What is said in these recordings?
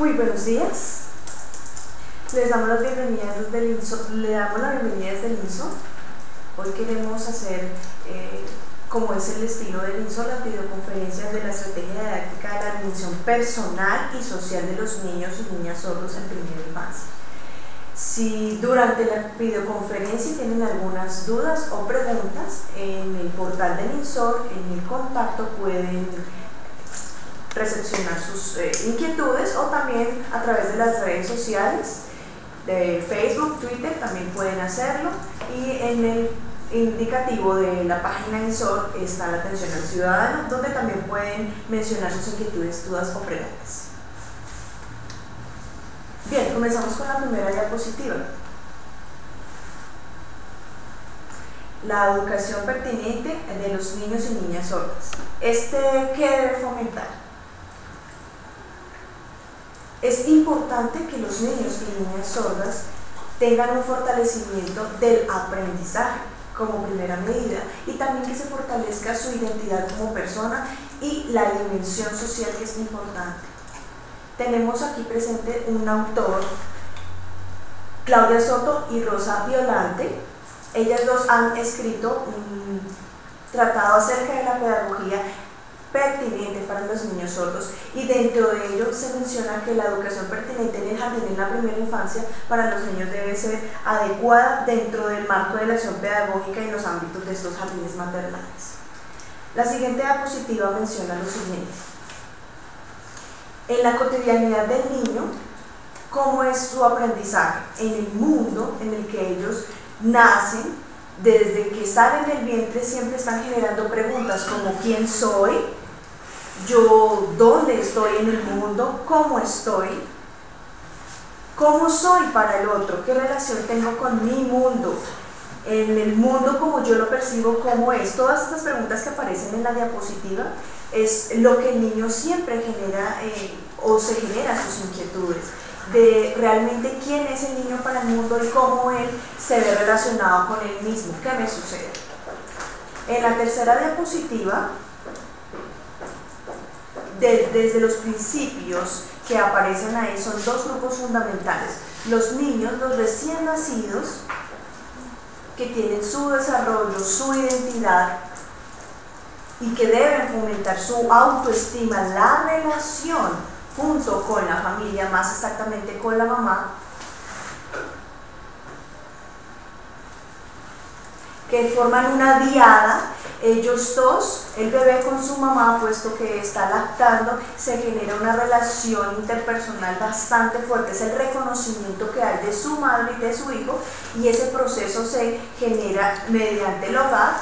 Muy buenos días. Les damos las bienvenidas desde el INSO. Le damos la bienvenida desde el INSO. Hoy queremos hacer, como es el estilo del INSO, las videoconferencias de la estrategia didáctica de la dimensión personal y social de los niños y niñas sordos en primera infancia. Si durante la videoconferencia tienen algunas dudas o preguntas, en el portal del INSOR, en el contacto, pueden recepcionar sus inquietudes, o también a través de las redes sociales de Facebook, Twitter, también pueden hacerlo, y en el indicativo de la página INSOR está la atención al ciudadano, donde también pueden mencionar sus inquietudes, dudas o preguntas. Bien, comenzamos con la primera diapositiva. La educación pertinente de los niños y niñas sordas. ¿Qué debe fomentar? Es importante que los niños y niñas sordas tengan un fortalecimiento del aprendizaje como primera medida, y también que se fortalezca su identidad como persona y la dimensión social, que es importante. Tenemos aquí presente un autor, Claudia Soto y Rosa Violante. Ellas dos han escrito un tratado acerca de la pedagogía pertinente para los niños sordos, y dentro de ello se menciona que la educación pertinente en el jardín en la primera infancia para los niños debe ser adecuada dentro del marco de la acción pedagógica y los ámbitos de estos jardines maternales. La siguiente diapositiva menciona lo siguiente: en la cotidianidad del niño, cómo es su aprendizaje en el mundo en el que ellos nacen. Desde que salen del vientre siempre están generando preguntas como ¿quién soy? ¿Yo dónde estoy en el mundo? ¿Cómo estoy? ¿Cómo soy para el otro? ¿Qué relación tengo con mi mundo? En el mundo como yo lo percibo, ¿cómo es? Todas estas preguntas que aparecen en la diapositiva es lo que el niño siempre genera o se genera sus inquietudes de realmente quién es el niño para el mundo y cómo él se ve relacionado con él mismo. ¿Qué me sucede? En la tercera diapositiva, desde los principios que aparecen ahí, son dos grupos fundamentales: los niños, los recién nacidos, que tienen su desarrollo, su identidad, y que deben fomentar su autoestima, la relación junto con la familia, más exactamente con la mamá, que forman una diada. Ellos dos, el bebé con su mamá, puesto que está lactando, se genera una relación interpersonal bastante fuerte. Es el reconocimiento que hay de su madre y de su hijo, y ese proceso se genera mediante el hogar.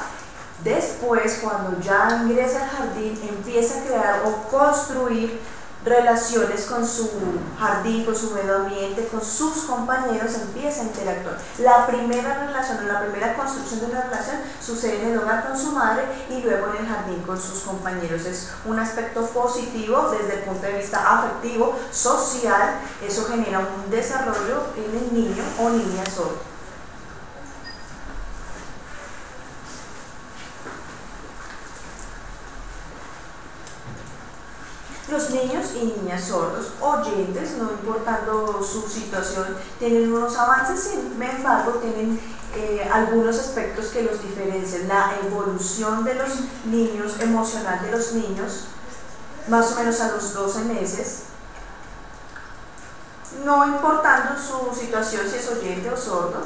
Después, cuando ya ingresa al jardín, empieza a crear o construir relaciones con su jardín, con su medio ambiente, con sus compañeros, empieza a interactuar. La primera relación, la primera construcción de una relación sucede en el hogar con su madre y luego en el jardín con sus compañeros. Es un aspecto positivo desde el punto de vista afectivo, social. Eso genera un desarrollo en el niño o niña sordo. Los niños y niñas sordos, oyentes, no importando su situación, tienen unos avances, sin embargo, tienen algunos aspectos que los diferencian. La evolución de los niños, emocional de los niños, más o menos a los 12 meses, no importando su situación, si es oyente o sordo.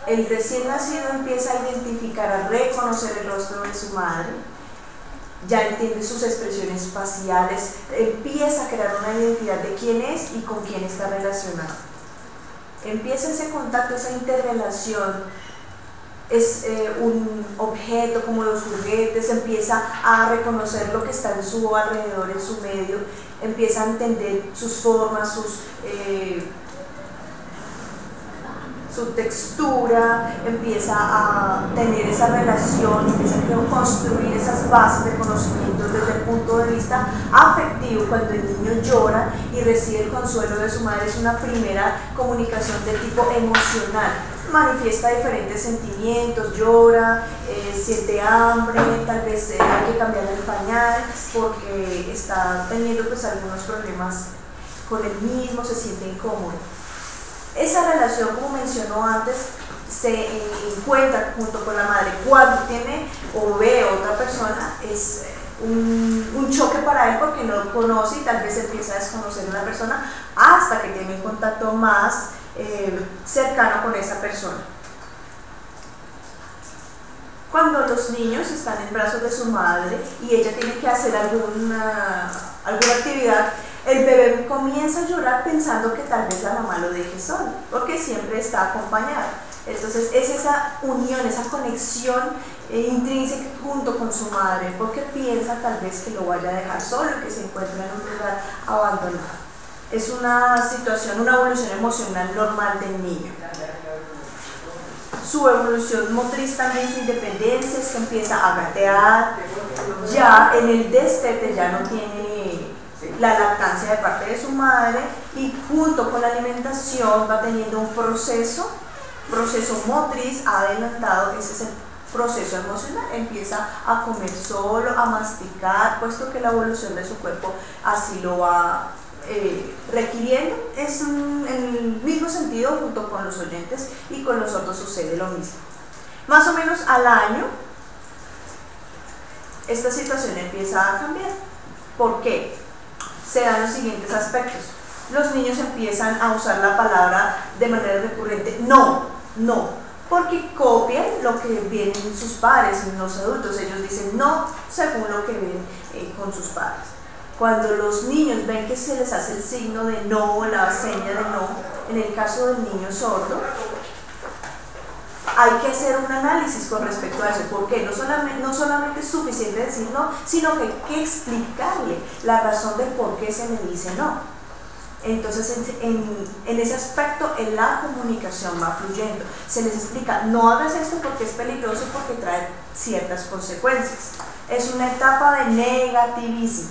El recién nacido empieza a identificar, a reconocer el rostro de su madre, ya entiende sus expresiones faciales, empieza a crear una identidad de quién es y con quién está relacionado. Empieza ese contacto, esa interrelación. Es un objeto como los juguetes, empieza a reconocer lo que está en su alrededor, en su medio, empieza a entender sus formas, su textura, empieza a tener esa relación, empieza a construir esas bases de conocimientos desde el punto de vista afectivo. Cuando el niño llora y recibe el consuelo de su madre, es una primera comunicación de tipo emocional. Manifiesta diferentes sentimientos, llora, siente hambre, tal vez hay que cambiarle el pañal porque está teniendo pues algunos problemas con él mismo, se siente incómodo. Esa relación, como mencionó antes, se encuentra junto con la madre cuando tiene o ve a otra persona, es un choque para él porque no lo conoce y tal vez empieza a desconocer a una persona hasta que tiene un contacto más cercano con esa persona. Cuando los niños están en brazos de su madre y ella tiene que hacer alguna actividad, el bebé comienza a llorar pensando que tal vez la mamá lo deje solo, porque siempre está acompañado. Entonces es esa unión, esa conexión intrínseca junto con su madre, porque piensa tal vez que lo vaya a dejar solo y que se encuentra en un lugar abandonado. Es una situación, una evolución emocional normal del niño. Su evolución motriz también, su independencia, es que empieza a gatear, ya en el destete ya no tiene la lactancia de parte de su madre y junto con la alimentación va teniendo un proceso motriz adelantado. Ese es el proceso emocional, empieza a comer solo, a masticar, puesto que la evolución de su cuerpo así lo va requiriendo. Es en el mismo sentido junto con los oyentes y con los sordos sucede lo mismo. Más o menos al año esta situación empieza a cambiar. ¿Por qué? Se dan los siguientes aspectos. Los niños empiezan a usar la palabra de manera recurrente, no, no, porque copian lo que ven sus padres y los adultos. Ellos dicen no según lo que ven con sus padres. Cuando los niños ven que se les hace el signo de no, la seña de no, en el caso del niño sordo, hay que hacer un análisis con respecto a eso, porque no solamente es suficiente decir no, sino que hay que explicarle la razón de por qué se le dice no. Entonces en ese aspecto en la comunicación va fluyendo, se les explica no hagas esto porque es peligroso, porque trae ciertas consecuencias. Es una etapa de negativismo.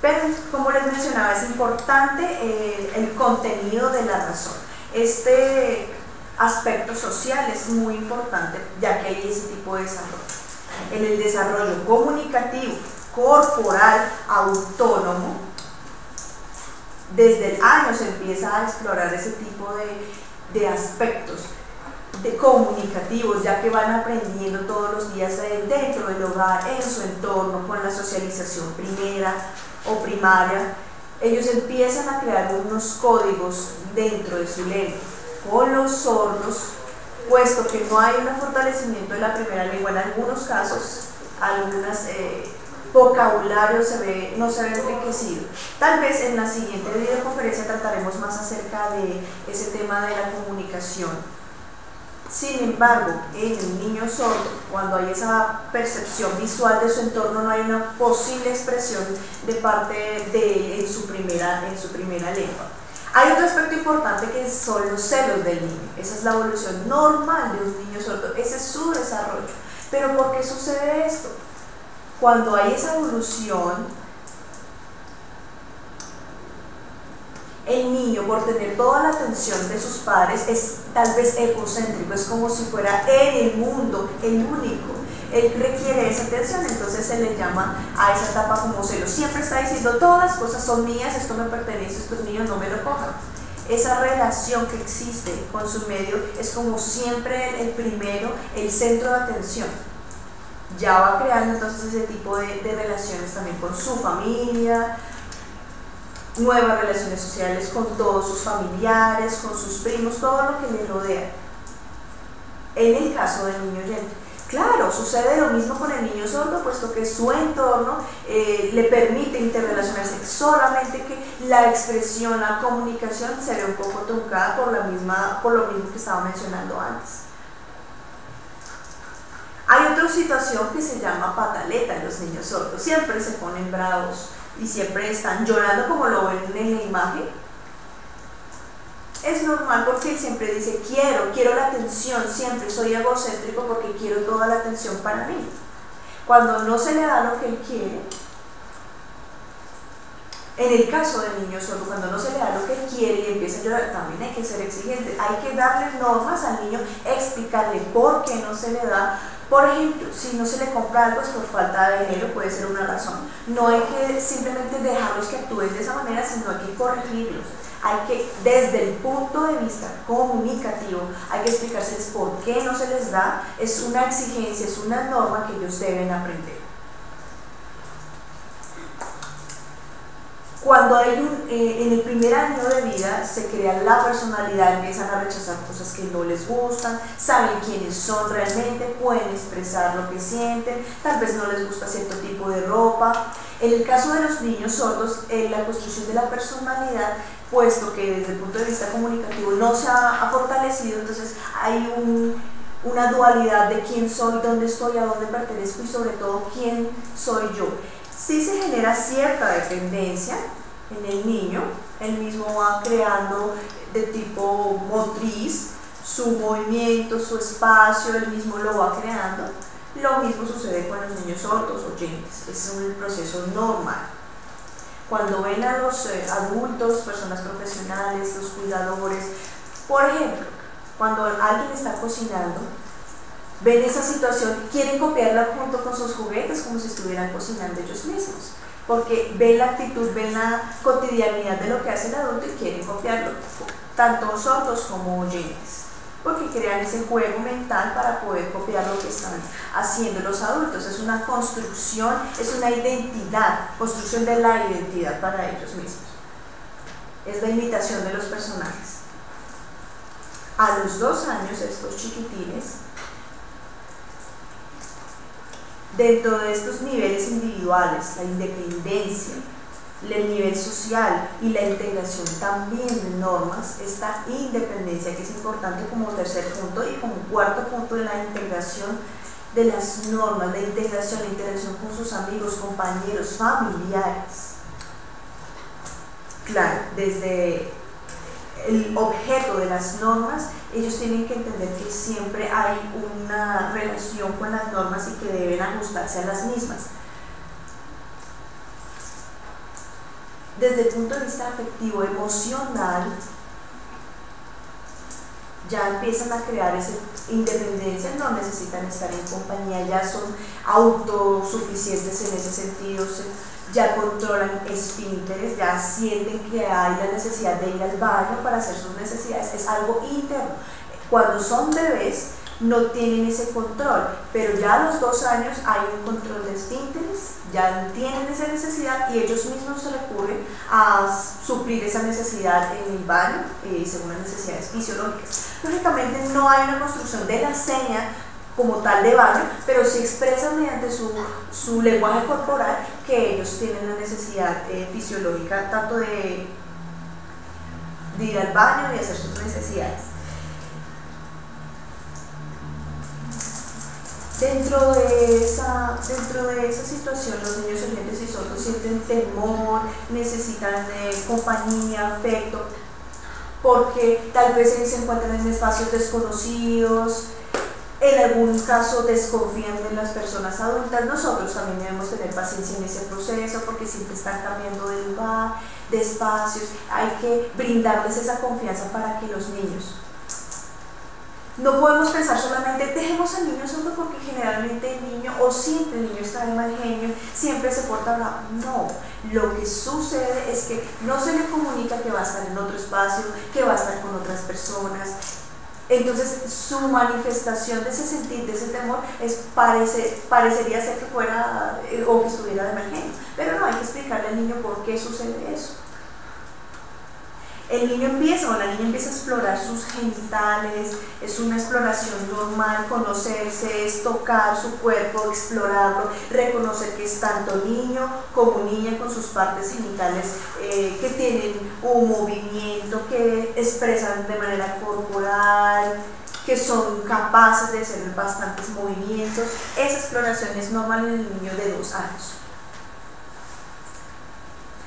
Pero como les mencionaba, es importante el contenido de la razón. Este aspecto social es muy importante, ya que hay ese tipo de desarrollo. En el desarrollo comunicativo, corporal, autónomo, desde el año se empieza a explorar ese tipo de aspectos comunicativos, ya que van aprendiendo todos los días dentro del hogar, en su entorno, con la socialización primera o primaria. Ellos empiezan a crear unos códigos dentro de su lengua. Con los sordos, puesto que no hay un fortalecimiento de la primera lengua, en algunos casos, algunos vocabularios no se ve enriquecido. Tal vez en la siguiente videoconferencia trataremos más acerca de ese tema de la comunicación. Sin embargo, en el niño sordo, cuando hay esa percepción visual de su entorno, no hay una posible expresión de parte de en su primera lengua. Hay otro aspecto importante que son los celos del niño. Esa es la evolución normal de un niño sordo, ese es su desarrollo. Pero ¿por qué sucede esto? Cuando hay esa evolución, el niño, por tener toda la atención de sus padres, es tal vez egocéntrico, es como si fuera en el mundo el único. Él requiere esa atención, entonces se le llama a esa etapa como celos. Siempre está diciendo, todas las cosas son mías, esto me pertenece, estos niños no me lo cojan. Esa relación que existe con su medio es como siempre el primero, el centro de atención. Ya va creando entonces ese tipo de relaciones también con su familia, nuevas relaciones sociales con todos sus familiares, con sus primos, todo lo que le rodea. En el caso del niño oyente, claro, sucede lo mismo con el niño sordo, puesto que su entorno le permite interrelacionarse, solamente que la expresión, la comunicación se ve un poco truncada por lo mismo que estaba mencionando antes. Hay otra situación que se llama pataleta en los niños sordos, siempre se ponen bravos y siempre están llorando como lo ven en la imagen. Es normal porque él siempre dice quiero la atención, siempre soy egocéntrico porque quiero toda la atención para mí. Cuando no se le da lo que él quiere, en el caso del niño sordo, cuando no se le da lo que él quiere y empieza a llorar, también hay que ser exigente, hay que darle normas al niño, explicarle por qué no se le da, Por ejemplo, si no se le compra algo es por falta de dinero, puede ser una razón. No hay que simplemente dejarlos que actúen de esa manera, sino hay que corregirlos. Hay que, desde el punto de vista comunicativo, hay que explicárseles por qué no se les da. Es una exigencia, es una norma que ellos deben aprender. Cuando hay en el primer año de vida se crea la personalidad, empiezan a rechazar cosas que no les gustan, saben quiénes son realmente, pueden expresar lo que sienten, tal vez no les gusta cierto tipo de ropa. En el caso de los niños sordos, la construcción de la personalidad, puesto que desde el punto de vista comunicativo no se ha fortalecido, entonces hay una dualidad de quién soy, dónde estoy, a dónde pertenezco y sobre todo quién soy yo. Sí se genera cierta dependencia en el niño, él mismo va creando de tipo motriz su movimiento, su espacio, él mismo lo va creando. Lo mismo sucede con los niños sordos oyentes, es un proceso normal. Cuando ven a los adultos, personas profesionales, los cuidadores, por ejemplo, cuando alguien está cocinando, ven esa situación, quieren copiarla junto con sus juguetes como si estuvieran cocinando ellos mismos, porque ven la actitud, ven la cotidianidad de lo que hace el adulto y quieren copiarlo, tanto sordos como oyentes, porque crean ese juego mental para poder copiar lo que están haciendo los adultos. Es una construcción, es una identidad, construcción de la identidad para ellos mismos. Es la imitación de los personajes. A los 2 años, estos chiquitines, dentro de estos niveles individuales, la independencia, el nivel social y la integración también de normas, esta independencia que es importante como tercer punto, y como cuarto punto de la integración de las normas, la integración con sus amigos, compañeros, familiares. Claro, desde el objeto de las normas, ellos tienen que entender que siempre hay una relación con las normas y que deben ajustarse a las mismas. Desde el punto de vista afectivo, emocional, ya empiezan a crear esa independencia, no necesitan estar en compañía, ya son autosuficientes en ese sentido, ya controlan esfínteres, ya sienten que hay la necesidad de ir al baño para hacer sus necesidades, es algo interno. Cuando son bebés no tienen ese control, pero ya a los 2 años hay un control de esfínteres, ya tienen esa necesidad y ellos mismos recurren a suplir esa necesidad en el baño según las necesidades fisiológicas. Lógicamente no hay una construcción de la seña como tal de baño, pero sí expresan mediante su lenguaje corporal que ellos tienen la necesidad fisiológica tanto de ir al baño y hacer sus necesidades. Dentro de esa situación, los niños oyentes y sordos sienten temor, necesitan compañía, afecto, porque tal vez se encuentran en espacios desconocidos, en algún caso desconfían de las personas adultas. Nosotros también debemos tener paciencia en ese proceso porque siempre están cambiando de lugar, de espacios. Hay que brindarles esa confianza para que los niños... No podemos pensar solamente, dejemos al niño sordo porque generalmente el niño, o siempre el niño está de mal genio, siempre se porta bravo. No, lo que sucede es que no se le comunica que va a estar en otro espacio, que va a estar con otras personas. Entonces su manifestación de ese sentir, de ese temor, parecería ser que fuera o que estuviera de mal genio. Pero no, hay que explicarle al niño por qué sucede eso. El niño empieza o la niña empieza a explorar sus genitales, es una exploración normal, conocerse, es tocar su cuerpo, explorarlo, reconocer que es tanto niño como niña con sus partes genitales que tienen un movimiento, que expresan de manera corporal, que son capaces de hacer bastantes movimientos. Esa exploración es normal en el niño de 2 años.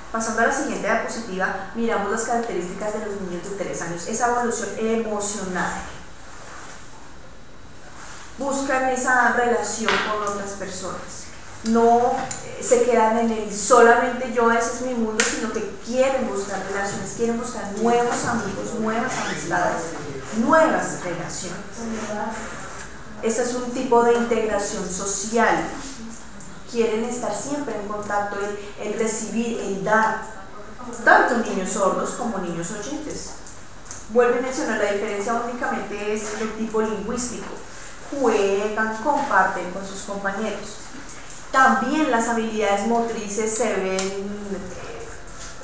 Pasando a la siguiente diapositiva, miramos las características de los niños de 3 años, esa evolución emocional. Buscan esa relación con otras personas, no se quedan en el solamente yo, ese es mi mundo, sino que quieren buscar relaciones, quieren buscar nuevos amigos, nuevas amistades, nuevas relaciones. Ese es un tipo de integración social. Quieren estar siempre en contacto, el recibir, el dar, tanto niños sordos como niños oyentes. Vuelvo a mencionar, la diferencia únicamente es el tipo lingüístico. Juegan, comparten con sus compañeros. También las habilidades motrices se ven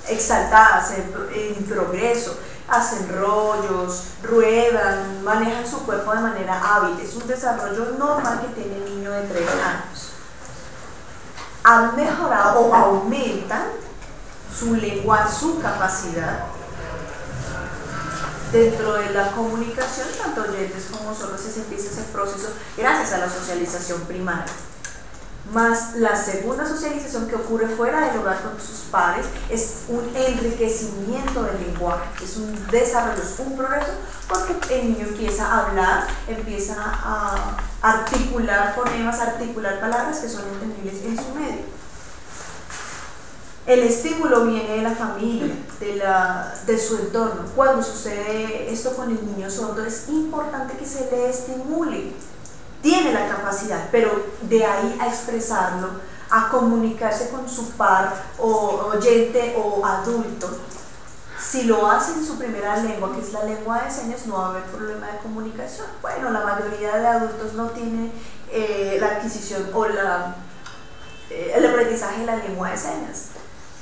exaltadas, en progreso. Hacen rollos, ruedan, manejan su cuerpo de manera hábil. Es un desarrollo normal que tiene el niño de 3 años. Han mejorado o aumentan su lenguaje, su capacidad dentro de la comunicación, tanto oyentes como sordos. Se empieza ese proceso gracias a la socialización primaria. Más la segunda socialización que ocurre fuera del hogar con sus padres es un enriquecimiento del lenguaje, es un desarrollo, es un progreso, porque el niño empieza a hablar, empieza a articular fonemas, articular palabras que son entendibles en su medio. El estímulo viene de la familia, de su entorno. Cuando sucede esto con el niño sordo, es importante que se le estimule. Tiene la capacidad, pero de ahí a expresarlo, a comunicarse con su par o oyente o adulto, si lo hace en su primera lengua, que es la lengua de señas, no va a haber problema de comunicación. Bueno, la mayoría de adultos no tiene la adquisición o el aprendizaje de la lengua de señas.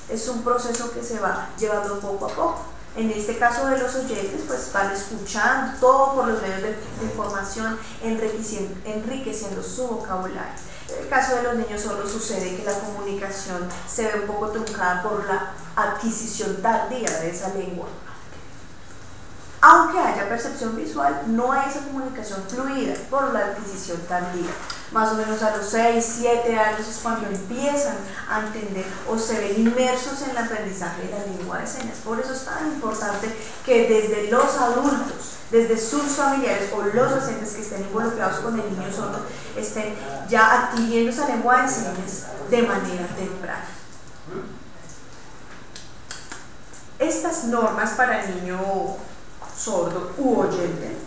Es un proceso que se va llevando poco a poco. En este caso de los oyentes, pues van escuchando todo por los medios de información, enriqueciendo su vocabulario. En el caso de los niños sordos sucede que la comunicación se ve un poco truncada por la adquisición tardía de esa lengua. Aunque haya percepción visual, no hay esa comunicación fluida por la adquisición tardía. Más o menos a los 6, 7 años es cuando empiezan a entender o se ven inmersos en el aprendizaje de la lengua de señas. Por eso es tan importante que desde los adultos, desde sus familiares o los docentes que estén involucrados con el niño sordo, estén ya adquiriendo esa lengua de señas de manera temprana. Estas normas para el niño sordo u oyente,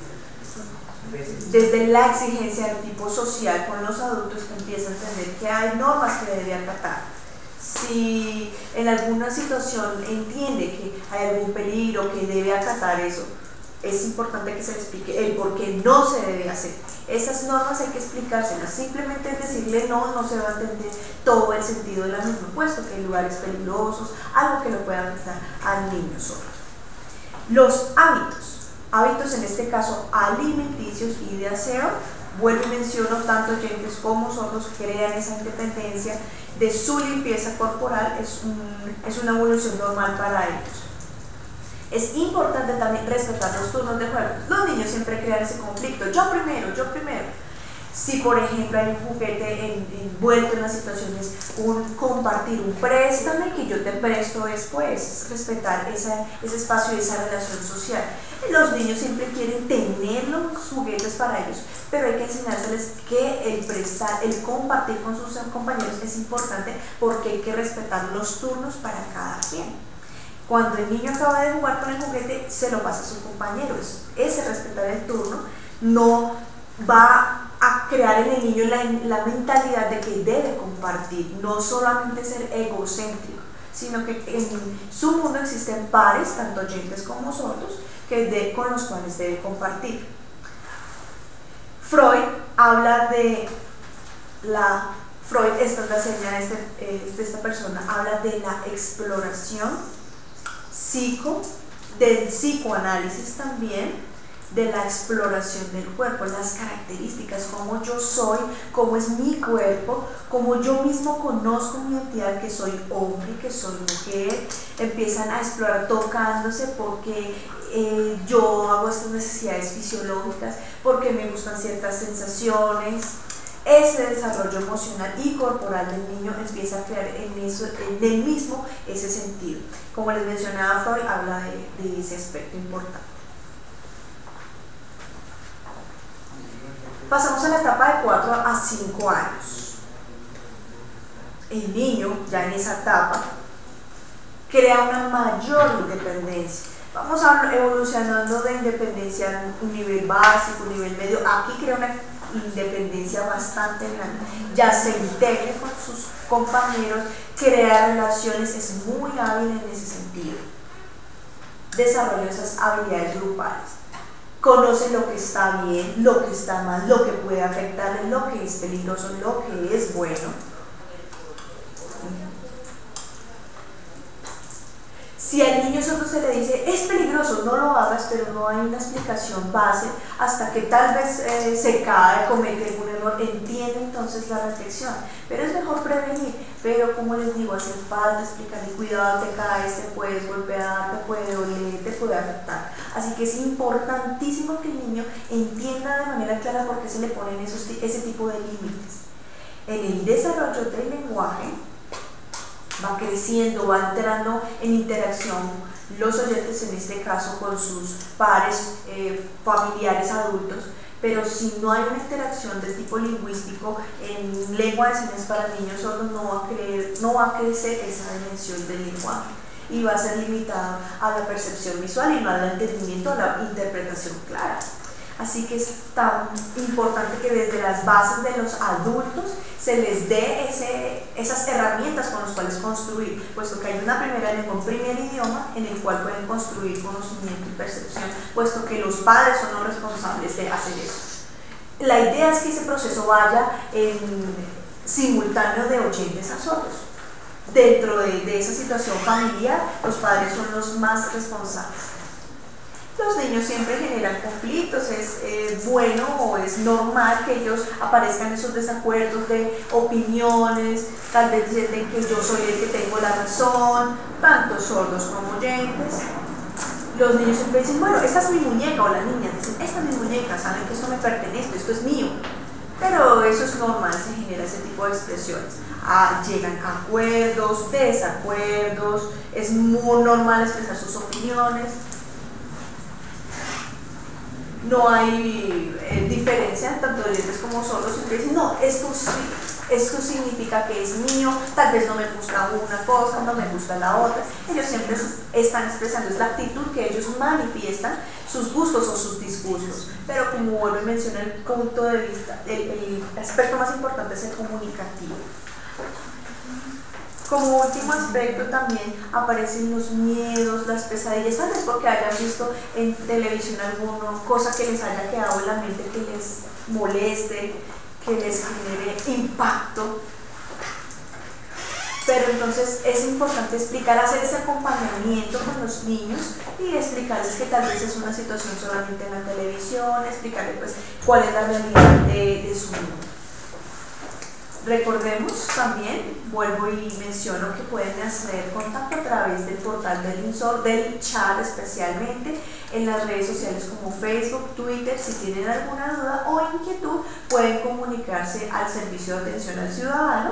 desde la exigencia del tipo social con los adultos, que empieza a entender que hay normas que debe acatar. Si en alguna situación entiende que hay algún peligro, que debe acatar eso, es importante que se le explique el por qué no se debe hacer. Esas normas hay que explicárselas. Simplemente decirle no se va a entender todo el sentido de la misma, puesto que hay lugares peligrosos, algo que lo pueda afectar al niño sordo. Los hábitos en este caso alimenticios y de aseo, vuelvo y menciono, tanto oyentes como sordos crean esa independencia de su limpieza corporal, es una evolución normal para ellos. Es importante también respetar los turnos de juego. Los niños siempre crean ese conflicto, yo primero. Si por ejemplo hay un juguete envuelto en las situaciones, compartir un préstame que yo te presto después, respetar ese espacio y esa relación social. Los niños siempre quieren tener los juguetes para ellos, pero hay que enseñárseles que el prestar, el compartir con sus compañeros es importante, porque hay que respetar los turnos para cada quien. Cuando el niño acaba de jugar con el juguete, se lo pasa a su compañero. Ese respetar el turno no va a crear en el niño la mentalidad de que debe compartir, no solamente ser egocéntrico, sino que en su mundo existen pares, tanto oyentes como sordos, con los cuales debe compartir. Freud habla de esta es la señal de esta persona, habla de la exploración del psicoanálisis también, de la exploración del cuerpo, las características, cómo yo soy, cómo es mi cuerpo, cómo yo mismo conozco mi identidad, que soy hombre, que soy mujer. Empiezan a explorar tocándose, porque yo hago estas necesidades fisiológicas, porque me gustan ciertas sensaciones. Ese desarrollo emocional y corporal del niño empieza a crear en él mismo ese sentido. Como les mencionaba, Freud habla de ese aspecto importante. Pasamos a la etapa de 4 a 5 años. El niño, ya en esa etapa, crea una mayor independencia. Vamos evolucionando de independencia a un nivel básico, un nivel medio. Aquí crea una independencia bastante grande, ya se integre con sus compañeros, crea relaciones, es muy hábil en ese sentido, desarrolla esas habilidades grupales, conoce lo que está bien, lo que está mal, lo que puede afectarle, lo que es peligroso, lo que es bueno. Si al niño sordo se le dice, es peligroso, no lo hagas, pero no hay una explicación base, hasta que tal vez se cae, comete algún error, entiende entonces la reflexión. Pero es mejor prevenir, pero como les digo, hace falta explicarle, cuidado, te caes, te puedes golpear, te puede doler, te puede afectar. Así que es importantísimo que el niño entienda de manera clara por qué se le ponen ese tipo de límites. En el desarrollo del lenguaje, va creciendo, va entrando en interacción los oyentes, en este caso con sus pares, familiares, adultos, pero si no hay una interacción de tipo lingüístico en lengua de señas para niños sordos, no va a crecer esa dimensión del lenguaje y va a ser limitado a la percepción visual y no al entendimiento, a la interpretación clara. Así que es tan importante que desde las bases de los adultos se les dé esas herramientas con las cuales construir, puesto que hay una primera lengua, un primer idioma en el cual pueden construir conocimiento y percepción, puesto que los padres son los responsables de hacer eso. La idea es que ese proceso vaya en simultáneo de oyentes a sordos. Dentro de esa situación familiar, los padres son los más responsables. Los niños siempre generan conflictos, es bueno o es normal que ellos aparezcan esos desacuerdos de opiniones, tal vez sienten que yo soy el que tengo la razón, tanto sordos como oyentes. Los niños siempre dicen, bueno, esta es mi muñeca, o las niñas dicen, esta es mi muñeca, saben que esto me pertenece, esto es mío. Pero eso es normal, se genera ese tipo de expresiones. Llegan a acuerdos, desacuerdos, es muy normal expresar sus opiniones. No hay diferencia, tanto de oyentes como sordos, siempre dicen, no, esto significa que es mío, tal vez no me gusta una cosa, no me gusta la otra. Ellos siempre están expresando, es la actitud que ellos manifiestan, sus gustos o sus disgustos. Pero como vuelvo a mencionar, el punto de vista, el aspecto más importante es el comunicativo. Como último aspecto también aparecen los miedos, las pesadillas, tal vez porque hayan visto en televisión alguna cosa que les haya quedado en la mente, que les moleste, que les genere impacto. Pero entonces es importante explicar, hacer ese acompañamiento con los niños y explicarles que tal vez es una situación solamente en la televisión, explicarles pues cuál es la realidad de su mundo. Recordemos también, vuelvo y menciono que pueden hacer contacto a través del portal del INSOR, del chat especialmente, en las redes sociales como Facebook, Twitter. Si tienen alguna duda o inquietud, pueden comunicarse al servicio de atención al ciudadano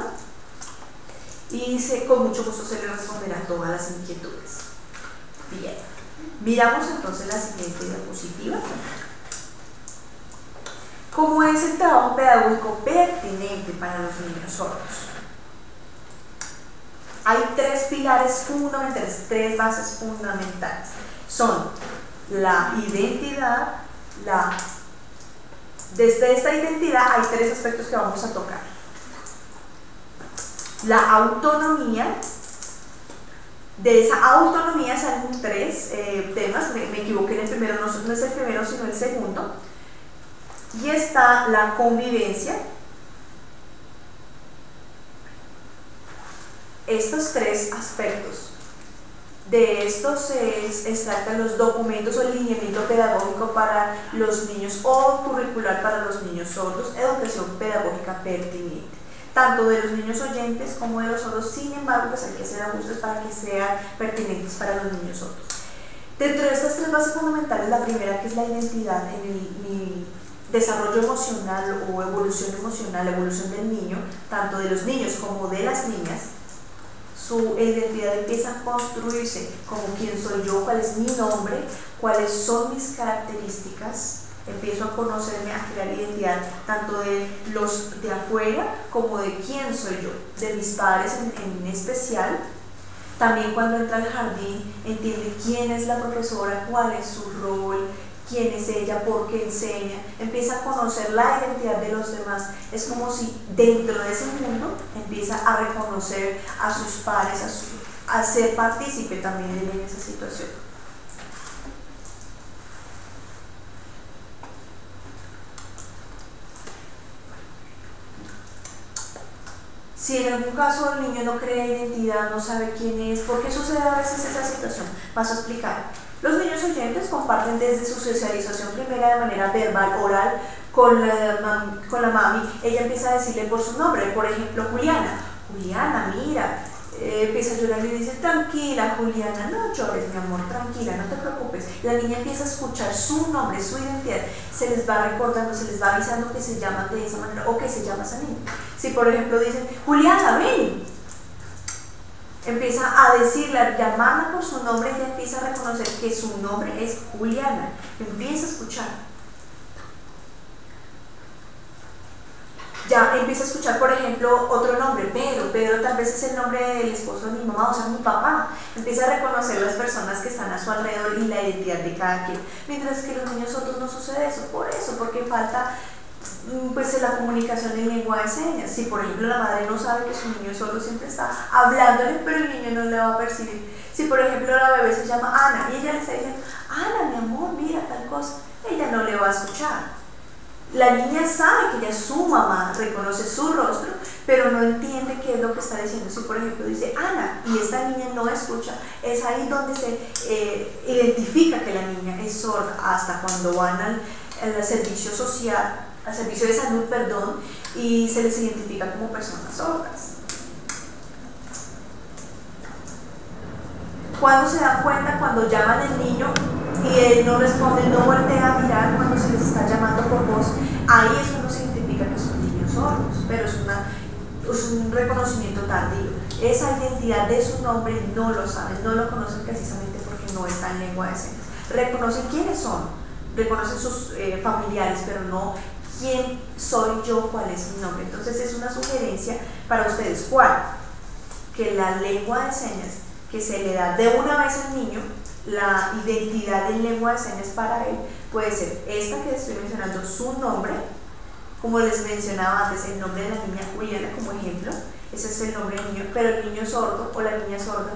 y con mucho gusto se les responderá todas las inquietudes. Bien, miramos entonces la siguiente diapositiva. ¿Cómo es el trabajo pedagógico pertinente para los niños sordos? Hay tres pilares fundamentales, tres bases fundamentales. Son la identidad, desde esta identidad hay tres aspectos que vamos a tocar. La autonomía, de esa autonomía salen tres temas, me equivoqué en el primero, no es el primero sino el segundo. Y está la convivencia. Estos tres aspectos, de estos se extractan los documentos o el lineamiento pedagógico para los niños o curricular para los niños sordos, educación pedagógica pertinente, tanto de los niños oyentes como de los sordos. Sin embargo, pues hay que hacer ajustes para que sean pertinentes para los niños sordos. Dentro de estas tres bases fundamentales, la primera, que es la identidad, en el desarrollo emocional o evolución emocional, la evolución del niño, tanto de los niños como de las niñas, su identidad empieza a construirse como quién soy yo, cuál es mi nombre, cuáles son mis características. Empiezo a conocerme, a crear identidad tanto de los de afuera como de quién soy yo, de mis padres en especial. También cuando entra al jardín entiende quién es la profesora, cuál es su rol, quién es ella, por qué enseña, empieza a conocer la identidad de los demás. Es como si dentro de ese mundo empieza a reconocer a sus pares, a ser partícipe también en esa situación. Si en algún caso el niño no crea identidad, no sabe quién es, ¿por qué sucede a veces esa situación? Paso a explicar. Los niños oyentes comparten desde su socialización primera de manera verbal, oral, con la mami. Ella empieza a decirle por su nombre, por ejemplo, Juliana. Juliana, mira. Empieza a llorar y dice, tranquila Juliana, no llores mi amor, tranquila, no te preocupes. La niña empieza a escuchar su nombre, su identidad, se les va recordando, se les va avisando que se llaman de esa manera o que se llama esa niña. Si por ejemplo dicen, Juliana, ven, empieza a decirle, a llamarla por su nombre, ella empieza a reconocer que su nombre es Juliana, empieza a escuchar. Ya empieza a escuchar, por ejemplo, otro nombre, Pedro. Pedro tal vez es el nombre del esposo de mi mamá, o sea, mi papá. Empieza a reconocer las personas que están a su alrededor y la identidad de cada quien. Mientras que los niños otros no sucede eso. ¿Por eso? Porque falta pues la comunicación en lengua de señas. Si por ejemplo la madre no sabe que su niño solo siempre está hablándole, pero el niño no le va a percibir. Si por ejemplo la bebé se llama Ana y ella le está diciendo, Ana, mi amor, mira tal cosa, ella no le va a escuchar. La niña sabe que ella es su mamá, reconoce su rostro, pero no entiende qué es lo que está diciendo. Si por ejemplo dice Ana y esta niña no escucha, es ahí donde se identifica que la niña es sorda, hasta cuando van al servicio social, al servicio de salud, perdón, y se les identifica como personas sordas. Cuando se dan cuenta, cuando llaman al niño y él no responde, no voltea a mirar cuando se les está llamando por voz, ahí es cuando se identifica que son niños sordos, pero es un reconocimiento tardío. Esa identidad de su nombre no lo saben, no lo conocen precisamente porque no está en lengua de señas. Reconocen quiénes son, reconocen sus familiares, pero no quién soy yo, cuál es mi nombre. Entonces es una sugerencia para ustedes. ¿Cuál? Que la lengua de señas que se le da de una vez al niño, la identidad en lengua de señas para él puede ser esta que estoy mencionando, su nombre, como les mencionaba antes, el nombre de la niña Juliana como ejemplo, ese es el nombre del niño, pero el niño sordo o la niña sorda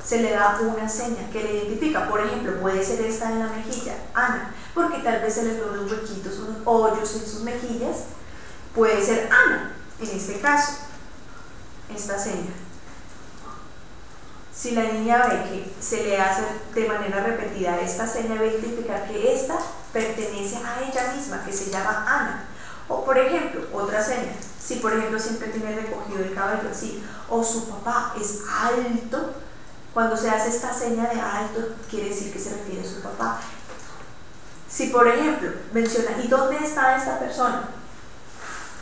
se le da una seña que le identifica. Por ejemplo, puede ser esta en la mejilla, Ana, porque tal vez se les ven unos huequitos, unos hoyos en sus mejillas, puede ser Ana, en este caso, esta seña. Si la niña ve que se le hace de manera repetida esta seña, va a identificar que esta pertenece a ella misma, que se llama Ana. O por ejemplo, otra seña, si por ejemplo siempre tiene recogido el cabello así, o su papá es alto, cuando se hace esta seña de alto, quiere decir que se refiere a su papá. Si por ejemplo menciona, ¿y dónde está esta persona?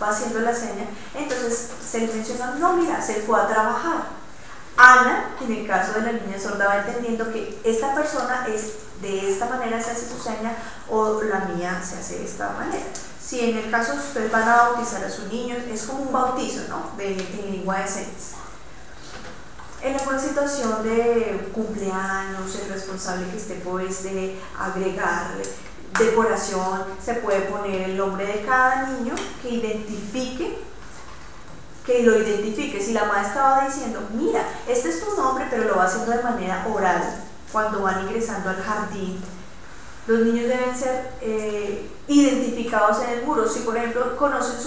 Va haciendo la seña, entonces se le menciona, no, mira, se fue a trabajar. Ana, en el caso de la niña sorda, va entendiendo que esta persona es de esta manera, se hace su seña, o la mía se hace de esta manera. Si en el caso ustedes van a bautizar a sus niños, es como un bautizo, ¿no? En lengua de señas. En alguna situación de cumpleaños, el responsable que esté pues de agregarle decoración, se puede poner el nombre de cada niño que lo identifique. Si la madre estaba diciendo, mira, este es tu nombre, pero lo va haciendo de manera oral cuando van ingresando al jardín, los niños deben ser identificados en el muro. Si por ejemplo no conocen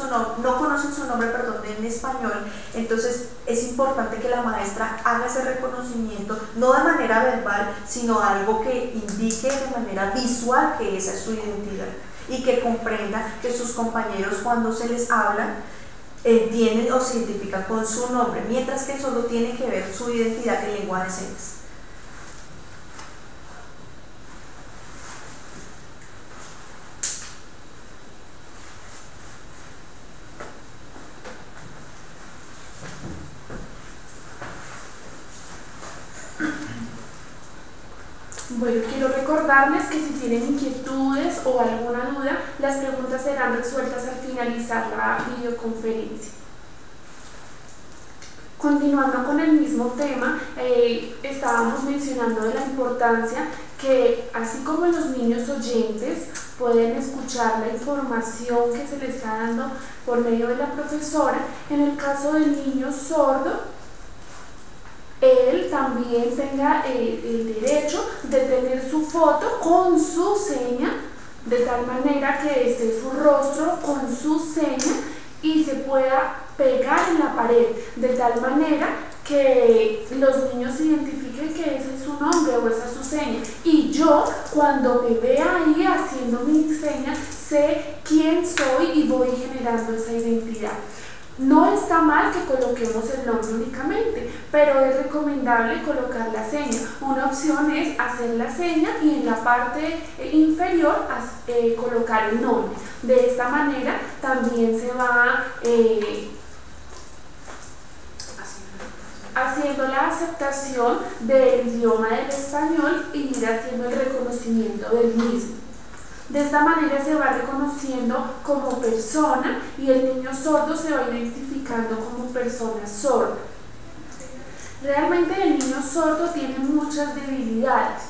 su nombre en español, entonces es importante que la maestra haga ese reconocimiento, no de manera verbal, sino algo que indique de manera visual que esa es su identidad, y que comprenda que sus compañeros, cuando se les habla, entienden o se identifican con su nombre, mientras que solo tiene que ver su identidad en lengua de señas. Bueno, quiero recordarles que si tienen inquietudes o alguna duda, las preguntas serán resueltas al finalizar la videoconferencia. Continuando con el mismo tema, estábamos mencionando de la importancia que así como los niños oyentes pueden escuchar la información que se les está dando por medio de la profesora, en el caso del niño sordo, él también tenga el derecho de tener su foto con su seña, de tal manera que esté su rostro con su seña y se pueda pegar en la pared, de tal manera que los niños identifiquen que ese es su nombre o esa es su seña. Y yo, cuando me vea ahí haciendo mi seña, sé quién soy y voy generando esa identidad. No está mal que coloquemos el nombre únicamente, pero es recomendable colocar la seña. Una opción es hacer la seña y en la parte inferior colocar el nombre. De esta manera también se va haciendo la aceptación del idioma del español y ir haciendo el reconocimiento del mismo. De esta manera se va reconociendo como persona y el niño sordo se va identificando como persona sorda. Realmente el niño sordo tiene muchas debilidades.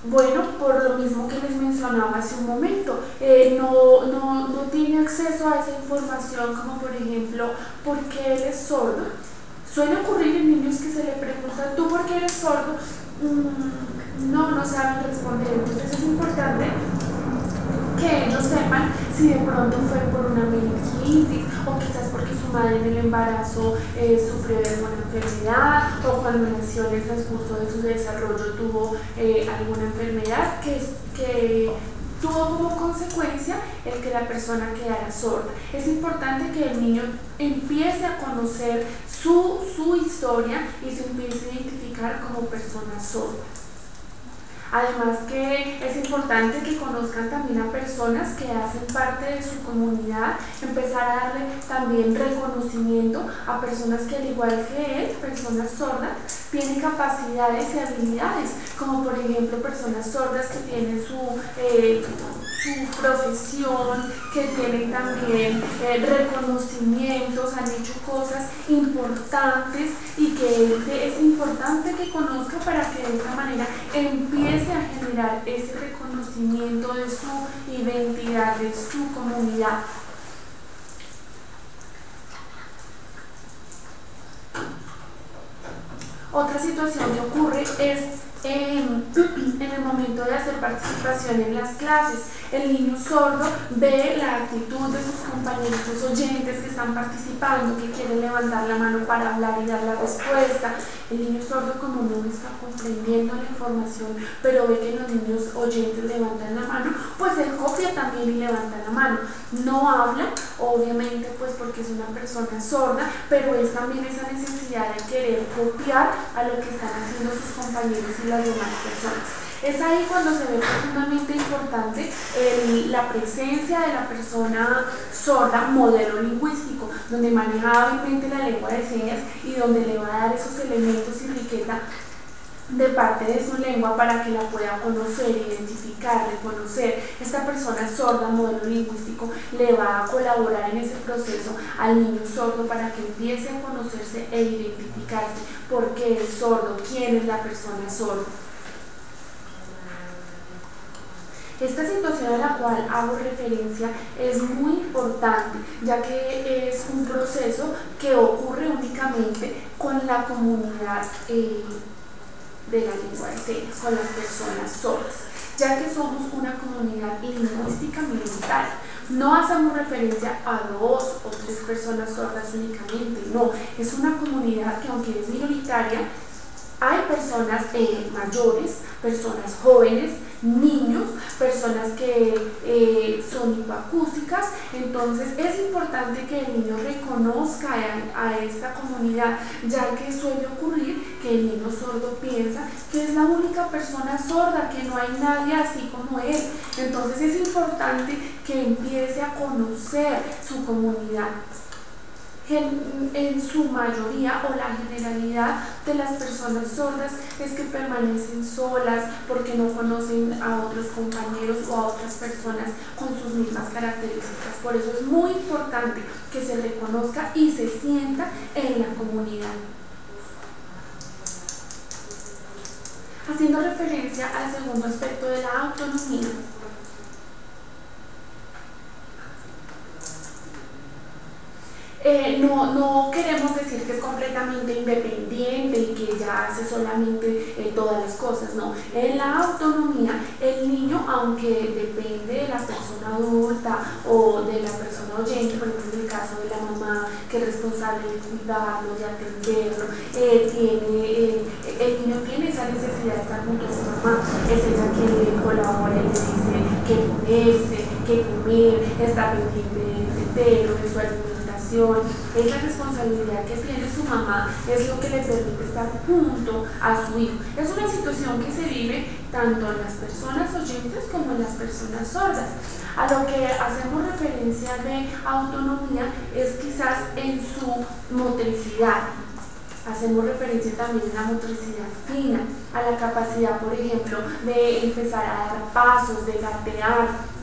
Bueno, por lo mismo que les mencionaba hace un momento, no tiene acceso a esa información, como por ejemplo, ¿por qué él es sordo? Suele ocurrir en niños que se le preguntan, ¿tú por qué eres sordo? No saben responder. Entonces es importante que ellos sepan si de pronto fue por una meningitis o quizás porque su madre en el embarazo sufrió de alguna enfermedad o cuando nació en el transcurso de su desarrollo tuvo alguna enfermedad que tuvo como consecuencia el que la persona quedara sorda. Es importante que el niño empiece a conocer su historia y se empiece a identificar como persona sorda. Además que es importante que conozcan también a personas que hacen parte de su comunidad, empezar a darle también reconocimiento a personas que al igual que él, personas sordas, tienen capacidades y habilidades, como por ejemplo personas sordas que tienen su profesión, que tienen también reconocimientos, han hecho cosas importantes y que es importante que conozca para que de esta manera empiece a generar ese reconocimiento de su identidad, de su comunidad. Otra situación que ocurre es en el momento de hacer participación en las clases. El niño sordo ve la actitud de sus compañeros oyentes que están participando, que quieren levantar la mano para hablar y dar la respuesta. El niño sordo, como no está comprendiendo la información, pero ve que los niños oyentes levantan la mano, pues él copia también y levanta la mano. No habla, obviamente, pues porque es una persona sorda, pero es también esa necesidad de querer copiar a lo que están haciendo sus compañeros y las demás personas. Es ahí cuando se ve profundamente importante la presencia de la persona sorda, modelo lingüístico, donde maneja hábilmente la lengua de señas y donde le va a dar esos elementos y riqueza de parte de su lengua para que la pueda conocer, identificar, reconocer. Esta persona sorda, modelo lingüístico, le va a colaborar en ese proceso al niño sordo para que empiece a conocerse e identificarse. ¿Por qué es sordo? ¿Quién es la persona sorda? Esta situación a la cual hago referencia es muy importante, ya que es un proceso que ocurre únicamente con la comunidad de la lengua de señas, con las personas sordas, ya que somos una comunidad lingüística minoritaria. No hacemos referencia a 2 o 3 personas sordas únicamente, no, es una comunidad que aunque es minoritaria, hay personas mayores, personas jóvenes, niños, personas que son hipoacústicas. Entonces es importante que el niño reconozca a esta comunidad, ya que suele ocurrir que el niño sordo piensa que es la única persona sorda, que no hay nadie así como él. Entonces es importante que empiece a conocer su comunidad. En su mayoría o la generalidad de las personas sordas es que permanecen solas porque no conocen a otros compañeros o a otras personas con sus mismas características. Por eso es muy importante que se reconozca y se sienta en la comunidad. Haciendo referencia referencia al segundo aspecto de la autonomía. No queremos decir que es completamente independiente y que ya hace solamente todas las cosas, no. En la autonomía, el niño, aunque depende de la persona adulta o de la persona oyente, por ejemplo en el caso de la mamá, que es responsable de cuidarlo, de atenderlo, el niño tiene esa necesidad de estar junto a su mamá, es ella quien le colabora y le dice qué ponerse, qué comer, está pendiente del tetero, de su alimentación. Esa responsabilidad que tiene su mamá es lo que le permite estar junto a su hijo. Es una situación que se vive tanto en las personas oyentes como en las personas sordas. A lo que hacemos referencia de autonomía es quizás en su motricidad. Hacemos referencia también a la motricidad fina, a la capacidad, por ejemplo, de empezar a dar pasos, de gatear.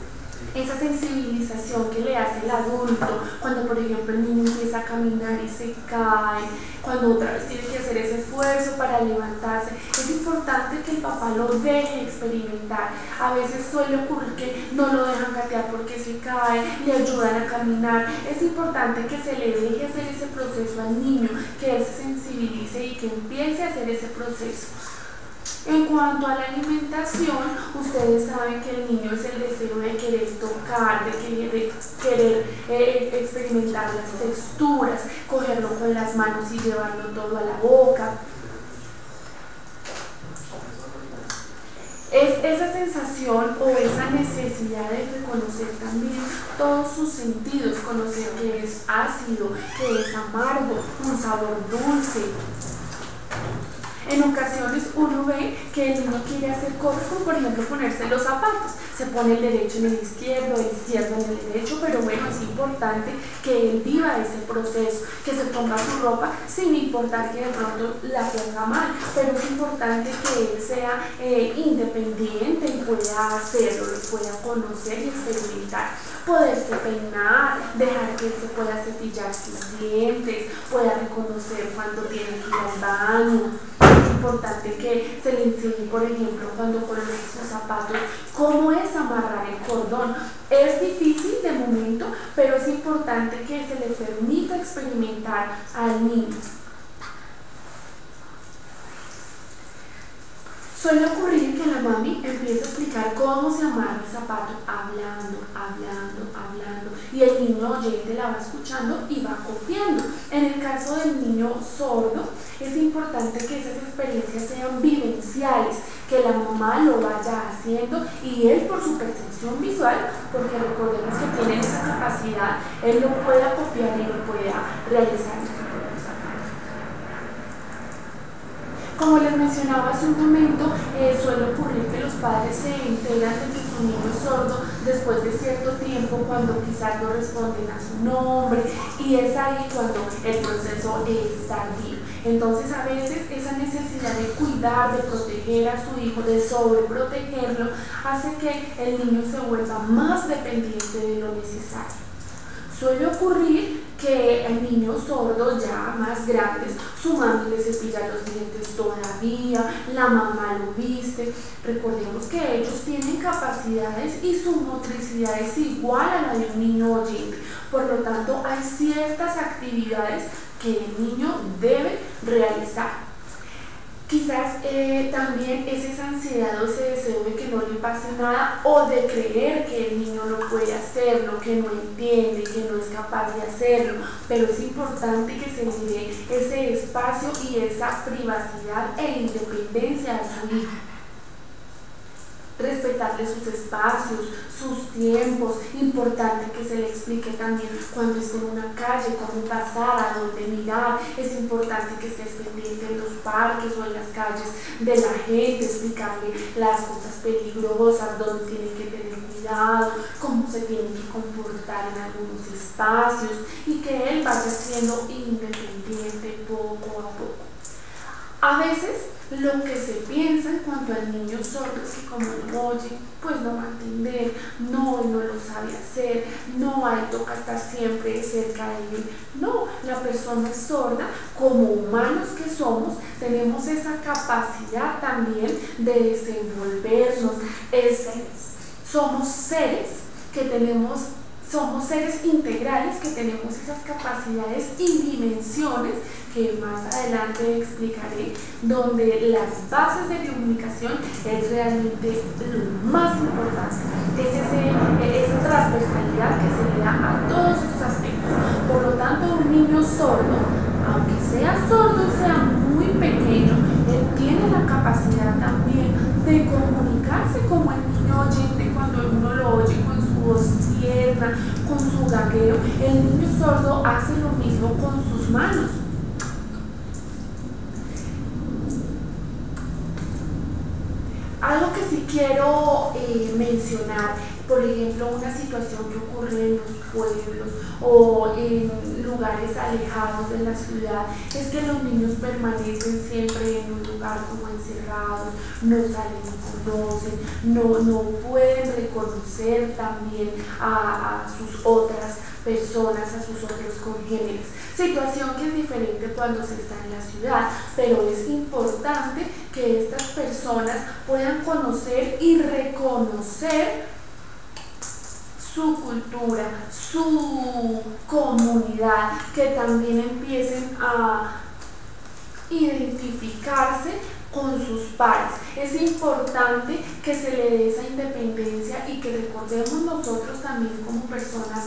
Esa sensibilización que le hace el adulto cuando, por ejemplo, el niño empieza a caminar y se cae, cuando otra vez tiene que hacer ese esfuerzo para levantarse, es importante que el papá lo deje experimentar. A veces suele ocurrir que no lo dejan gatear porque se cae, le ayudan a caminar. Es importante que se le deje hacer ese proceso al niño, que él se sensibilice y que empiece a hacer ese proceso. En cuanto a la alimentación, ustedes saben que el niño es el deseo de querer tocar, de querer experimentar las texturas, cogerlo con las manos y llevarlo todo a la boca. Es esa sensación o esa necesidad de reconocer también todos sus sentidos, conocer que es ácido, que es amargo, un sabor dulce. En ocasiones uno ve que el niño quiere hacer cosas como, por ejemplo, ponerse los zapatos. Se pone el derecho en el izquierdo en el derecho, pero bueno, es importante que él viva ese proceso, que se ponga su ropa sin importar que de pronto la ponga mal, pero es importante que él sea independiente y pueda hacerlo, lo pueda conocer y experimentar. Poderse peinar, dejar que él se pueda cepillar sus dientes, pueda reconocer cuando tiene que ir al baño. Es importante que se le enseñe, por ejemplo, cuando coloque sus zapatos, cómo es amarrar el cordón. Es difícil de momento, pero es importante que se le permita experimentar al niño. Suele ocurrir que la mami empieza a explicar cómo se amarra el zapato, hablando, y el niño oyente la va escuchando y va copiando. En el caso del niño sordo, es importante que esas experiencias sean vivenciales, que la mamá lo vaya haciendo y él, por su percepción visual, porque recordemos que tiene esa capacidad, él lo pueda copiar y lo pueda realizar en su propio zapato. Como les mencionaba hace un momento, suele ocurrir que los padres se enteran de que su niño es sordo después de cierto tiempo, cuando quizás no responden a su nombre, y es ahí cuando el proceso es tardío. Entonces, a veces esa necesidad de cuidar, de proteger a su hijo, de sobreprotegerlo, hace que el niño se vuelva más dependiente de lo necesario. Suele ocurrir que el niño sordo ya más grandes, su mami le cepilla los dientes todavía, la mamá lo viste. Recordemos que ellos tienen capacidades y su motricidad es igual a la de un niño oyente. Por lo tanto, hay ciertas actividades que el niño debe realizar. Quizás también es esa ansiedad o ese deseo de que no le pase nada, o de creer que el niño no puede hacerlo, que no entiende, que no es capaz de hacerlo, pero es importante que se le dé ese espacio y esa privacidad e independencia a su hijo. Respetarle sus espacios, sus tiempos, importante que se le explique también cuando esté en una calle, cómo pasar, a dónde mirar. Es importante que estés pendiente en los parques o en las calles de la gente, explicarle las cosas peligrosas, dónde tiene que tener cuidado, cómo se tiene que comportar en algunos espacios, y que él vaya siendo independiente poco a poco. A veces lo que se piensa en cuanto al niño sordo es que como no oye, pues no va a entender, no lo sabe hacer, no, ahí toca estar siempre cerca de él. No, la persona sorda, como humanos que somos, tenemos esa capacidad también de desenvolvernos. Somos seres que tenemos, somos seres integrales que tenemos esas capacidades y dimensiones que más adelante explicaré, donde las bases de comunicación es realmente lo más importante. Es esa transversalidad que se le da a todos esos aspectos. Por lo tanto, un niño sordo, aunque sea sordo y sea muy pequeño, él tiene la capacidad también de comunicarse como el niño oyente cuando uno lo oye con su voz tierna, con su gagueo. El niño sordo hace lo mismo con sus manos. Algo que sí quiero mencionar, por ejemplo, una situación que ocurre en los pueblos o en lugares alejados de la ciudad, es que los niños permanecen siempre en un lugar como encerrados, no salen, no conocen, no pueden reconocer también a sus otras personas, a sus otros congéneres. Situación que es diferente cuando se está en la ciudad, pero es importante que estas personas puedan conocer y reconocer su cultura, su comunidad, que también empiecen a identificarse con sus pares. Es importante que se le dé esa independencia y que recordemos nosotros también como personas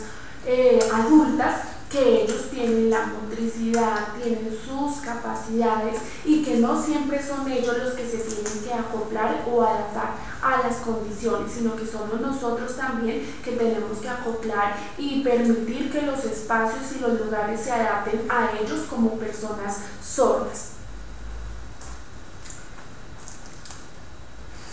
adultas que ellos tienen la motricidad, tienen sus capacidades y que no siempre son ellos los que se tienen que acoplar o adaptar a las condiciones, sino que somos nosotros también que tenemos que acoplar y permitir que los espacios y los lugares se adapten a ellos como personas sordas.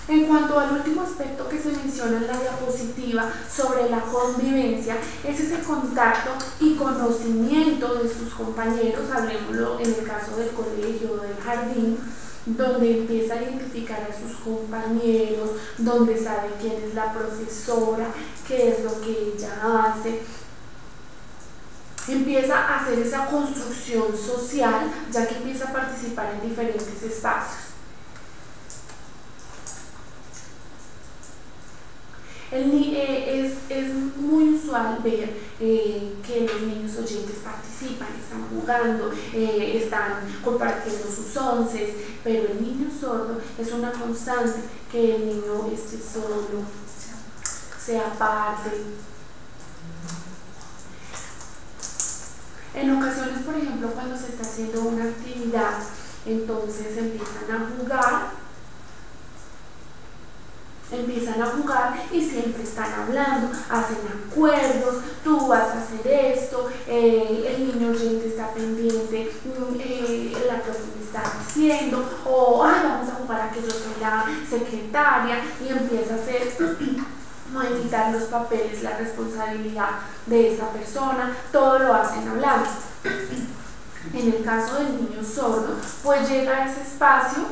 En cuanto al último aspecto que se menciona en la diapositiva sobre la convivencia, es ese contacto y conocimiento de sus compañeros, hablemoslo en el caso del colegio o del jardín, donde empieza a identificar a sus compañeros, donde sabe quién es la profesora, qué es lo que ella hace. Empieza a hacer esa construcción social, ya que empieza a participar en diferentes espacios. Es muy usual ver que los niños oyentes participan, están jugando, están compartiendo sus onces, pero el niño sordo es una constante que el niño esté solo, se aparte. En ocasiones, por ejemplo, cuando se está haciendo una actividad, entonces empiezan a jugar y siempre están hablando, hacen acuerdos, tú vas a hacer esto, el niño oyente está pendiente, la profe me está diciendo, o vamos a jugar a que yo soy la secretaria, y empieza a hacer modificar los papeles, la responsabilidad de esa persona, todo lo hacen hablando. En el caso del niño sordo, pues llega a ese espacio,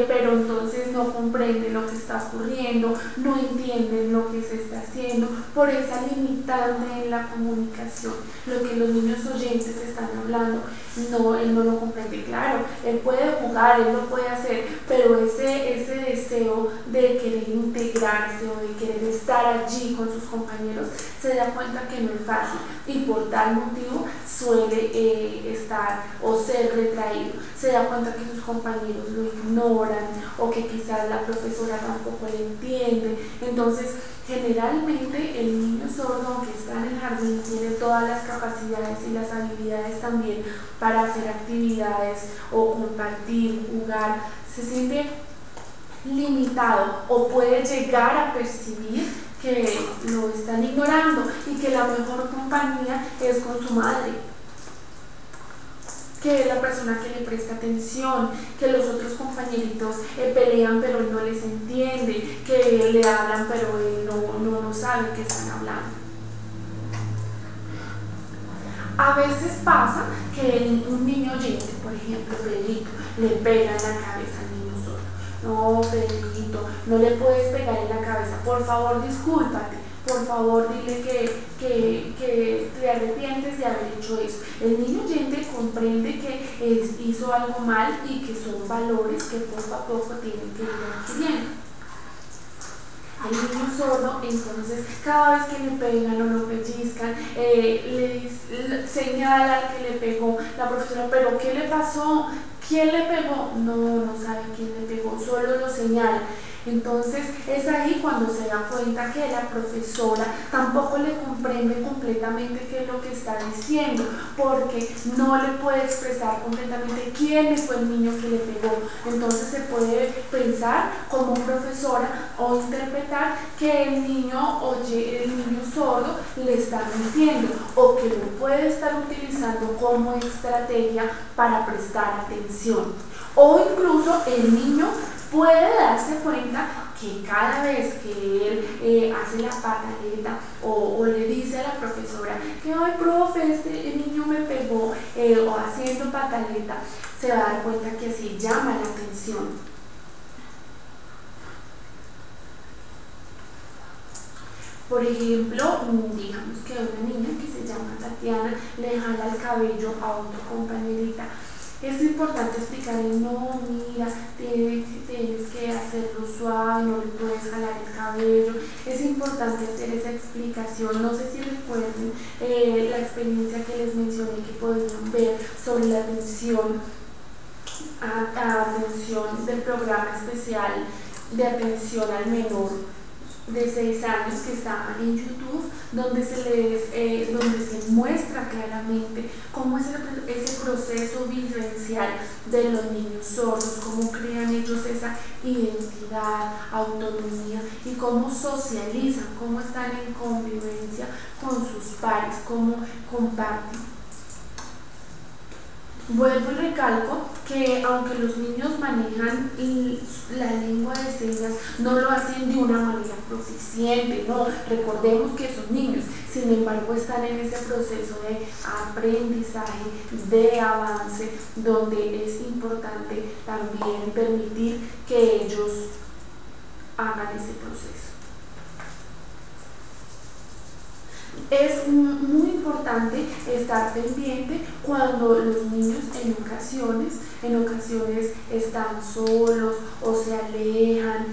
pero entonces no comprende lo que está ocurriendo, no entiende lo que se está haciendo por esa limitante en la comunicación. Lo que los niños oyentes están hablando, él no lo comprende. Claro, él puede jugar, él lo puede hacer, pero ese deseo de querer integrarse o de querer estar allí con sus compañeros, se da cuenta que no es fácil y por tal motivo suele estar o ser retraído. Se da cuenta que sus compañeros lo ignoran o que quizás la profesora tampoco le entiende. Entonces, generalmente el niño sordo, aunque está en el jardín, tiene todas las capacidades y las habilidades también para hacer actividades o compartir, jugar, se siente limitado o puede llegar a percibir que lo están ignorando y que la mejor compañía es con su madre, que es la persona que le presta atención, que los otros compañeritos pelean pero él no les entiende, que le hablan pero él no sabe qué están hablando. A veces pasa que un niño oyente, por ejemplo, Pedrito, le pega en la cabeza al niño sordo. No, Pedrito, no le puedes pegar en la cabeza, por favor discúlpate, por por favor dile que te arrepientes de haber hecho eso. El niño oyente comprende que hizo algo mal y que son valores que poco a poco tienen que ir adquiriendo. El niño sordo, entonces, cada vez que le pegan o lo pellizcan, le señala al que le pegó la profesora, pero ¿qué le pasó? ¿Quién le pegó? No sabe quién le pegó, solo lo señala. Entonces es ahí cuando se da cuenta que la profesora tampoco le comprende completamente qué es lo que está diciendo, porque no le puede expresar completamente quién fue el niño que le pegó. Entonces se puede pensar como profesora o interpretar que el niño sordo le está mintiendo o que lo puede estar utilizando como estrategia para prestar atención. O incluso el niño puede darse cuenta que cada vez que él hace la pataleta o le dice a la profesora que ay profe, el niño me pegó o haciendo pataleta, se va a dar cuenta que así llama la atención. Por ejemplo, digamos que una niña que se llama Tatiana le jala el cabello a otra compañerita. Es importante explicarle, no, mira, tienes que hacerlo suave, no le puedes jalar el cabello. Es importante hacer esa explicación. No sé si recuerden la experiencia que les mencioné que podrían ver sobre la atención del programa especial de atención al menor de 6 años que está en YouTube, donde se muestra claramente cómo es ese proceso vivencial de los niños sordos, cómo crean ellos esa identidad, autonomía y cómo socializan, cómo están en convivencia con sus pares, cómo comparten. Vuelvo y recalco que aunque los niños manejan la lengua de señas, no lo hacen de una manera proficiente, no, recordemos que son niños, sin embargo están en ese proceso de aprendizaje, de avance, donde es importante también permitir que ellos hagan ese proceso. Es muy importante estar pendiente cuando los niños en ocasiones están solos o se alejan.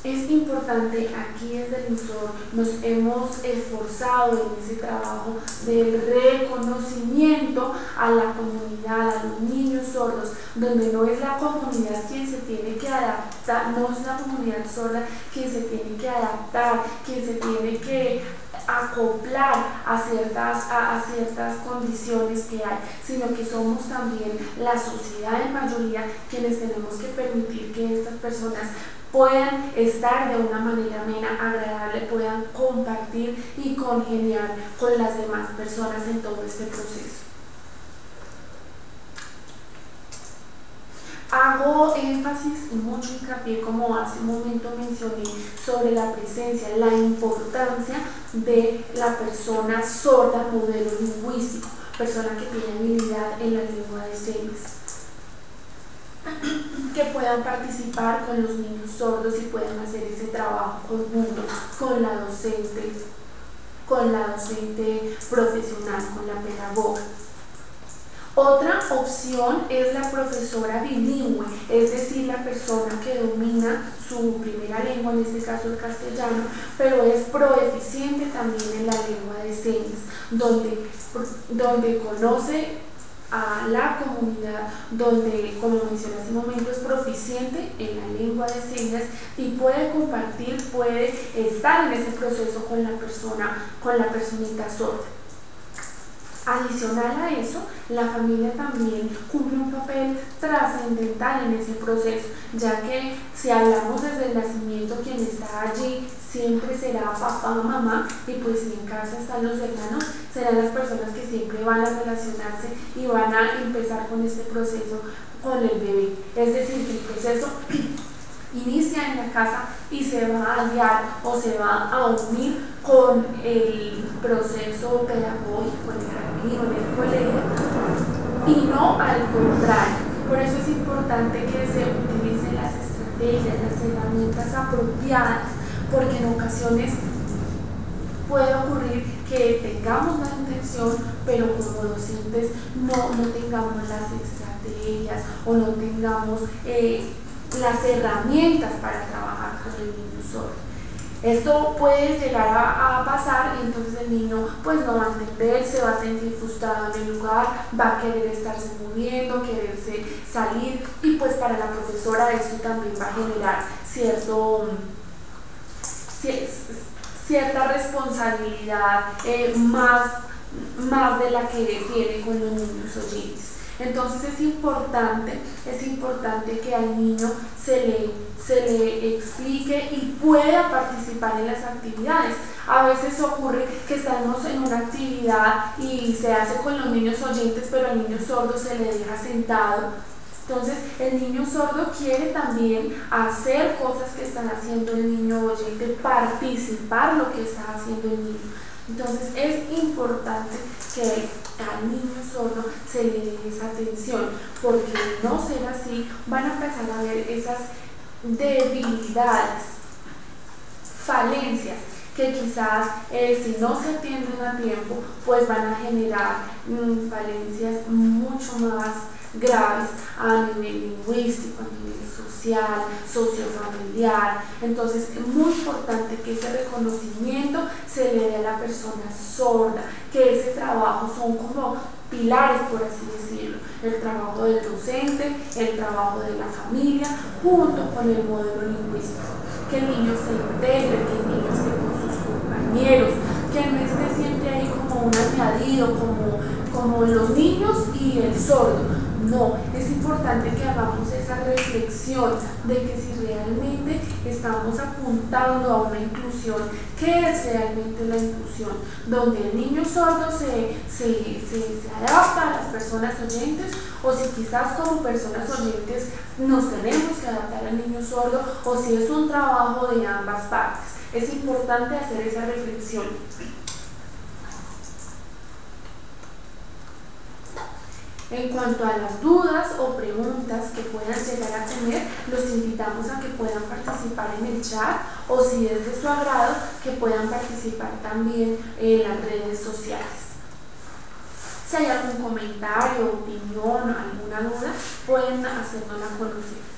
Es importante, aquí desde el INSOR nos hemos esforzado en ese trabajo del reconocimiento a la comunidad, a los niños sordos, donde no es la comunidad quien se tiene que adaptar, no es la comunidad sorda quien se tiene que adaptar, quien se tiene que acoplar a ciertas condiciones que hay, sino que somos también la sociedad en mayoría quienes tenemos que permitir que estas personas puedan estar de una manera amena, agradable, puedan compartir y congeniar con las demás personas en todo este proceso. Hago énfasis y mucho hincapié, como hace un momento mencioné, sobre la presencia, la importancia de la persona sorda modelo lingüístico, persona que tiene habilidad en la lengua de señas, que puedan participar con los niños sordos y puedan hacer ese trabajo conjunto con la docente profesional, con la pedagoga. Otra opción es la profesora bilingüe, es decir, la persona que domina su primera lengua, en este caso el castellano, pero es proeficiente también en la lengua de señas, donde conoce a la comunidad, donde, como mencioné hace un momento, es proficiente en la lengua de señas y puede compartir, puede estar en ese proceso con la personita sorda. Adicional a eso, la familia también cumple un papel trascendental en ese proceso, ya que si hablamos desde el nacimiento, quien está allí siempre será papá o mamá, y pues si en casa están los hermanos, serán las personas que siempre van a relacionarse y van a empezar con este proceso con el bebé. Es decir, que el proceso inicia en la casa y se va a guiar o se va a unir con el proceso pedagógico en el jardín o en el colegio, y no al contrario. Por eso es importante que se utilicen las estrategias, las herramientas apropiadas, porque en ocasiones que tengamos la intención, pero como docentes no tengamos las estrategias o no tengamos las herramientas para trabajar con el niño sordo. Esto puede llegar a pasar y entonces el niño pues no va a entender, se va a sentir frustrado en el lugar, va a querer estarse moviendo, quererse salir, y pues para la profesora esto también va a generar cierta responsabilidad más de la que tiene con los niños oyentes. Entonces es importante que al niño se le explique y pueda participar en las actividades. A veces ocurre que estamos en una actividad y se hace con los niños oyentes, pero al niño sordo se le deja sentado. Entonces el niño sordo quiere también hacer cosas que está haciendo el niño oyente, participar lo que está haciendo el niño. Entonces es importante que al niño sordo se le dé esa atención, porque de no ser así van a empezar a ver esas debilidades, falencias que quizás si no se atienden a tiempo pues van a generar falencias mucho más graves a nivel lingüístico, a nivel social, sociofamiliar. Entonces es muy importante que ese reconocimiento se le dé a la persona sorda, que ese trabajo son como pilares, por así decirlo, el trabajo del docente, el trabajo de la familia, junto con el modelo lingüístico, que el niño se integre, que el niño esté con sus compañeros, que no esté siempre ahí como un añadido, como los niños y el sordo. No, es importante que hagamos esa reflexión de que si realmente estamos apuntando a una inclusión, ¿qué es realmente la inclusión? Donde el niño sordo se adapta a las personas oyentes, o si quizás como personas oyentes nos tenemos que adaptar al niño sordo, o si es un trabajo de ambas partes. Es importante hacer esa reflexión. En cuanto a las dudas o preguntas que puedan llegar a tener, los invitamos a que puedan participar en el chat, o si es de su agrado, que puedan participar también en las redes sociales. Si hay algún comentario, opinión, alguna duda, pueden hacérnosla conocer.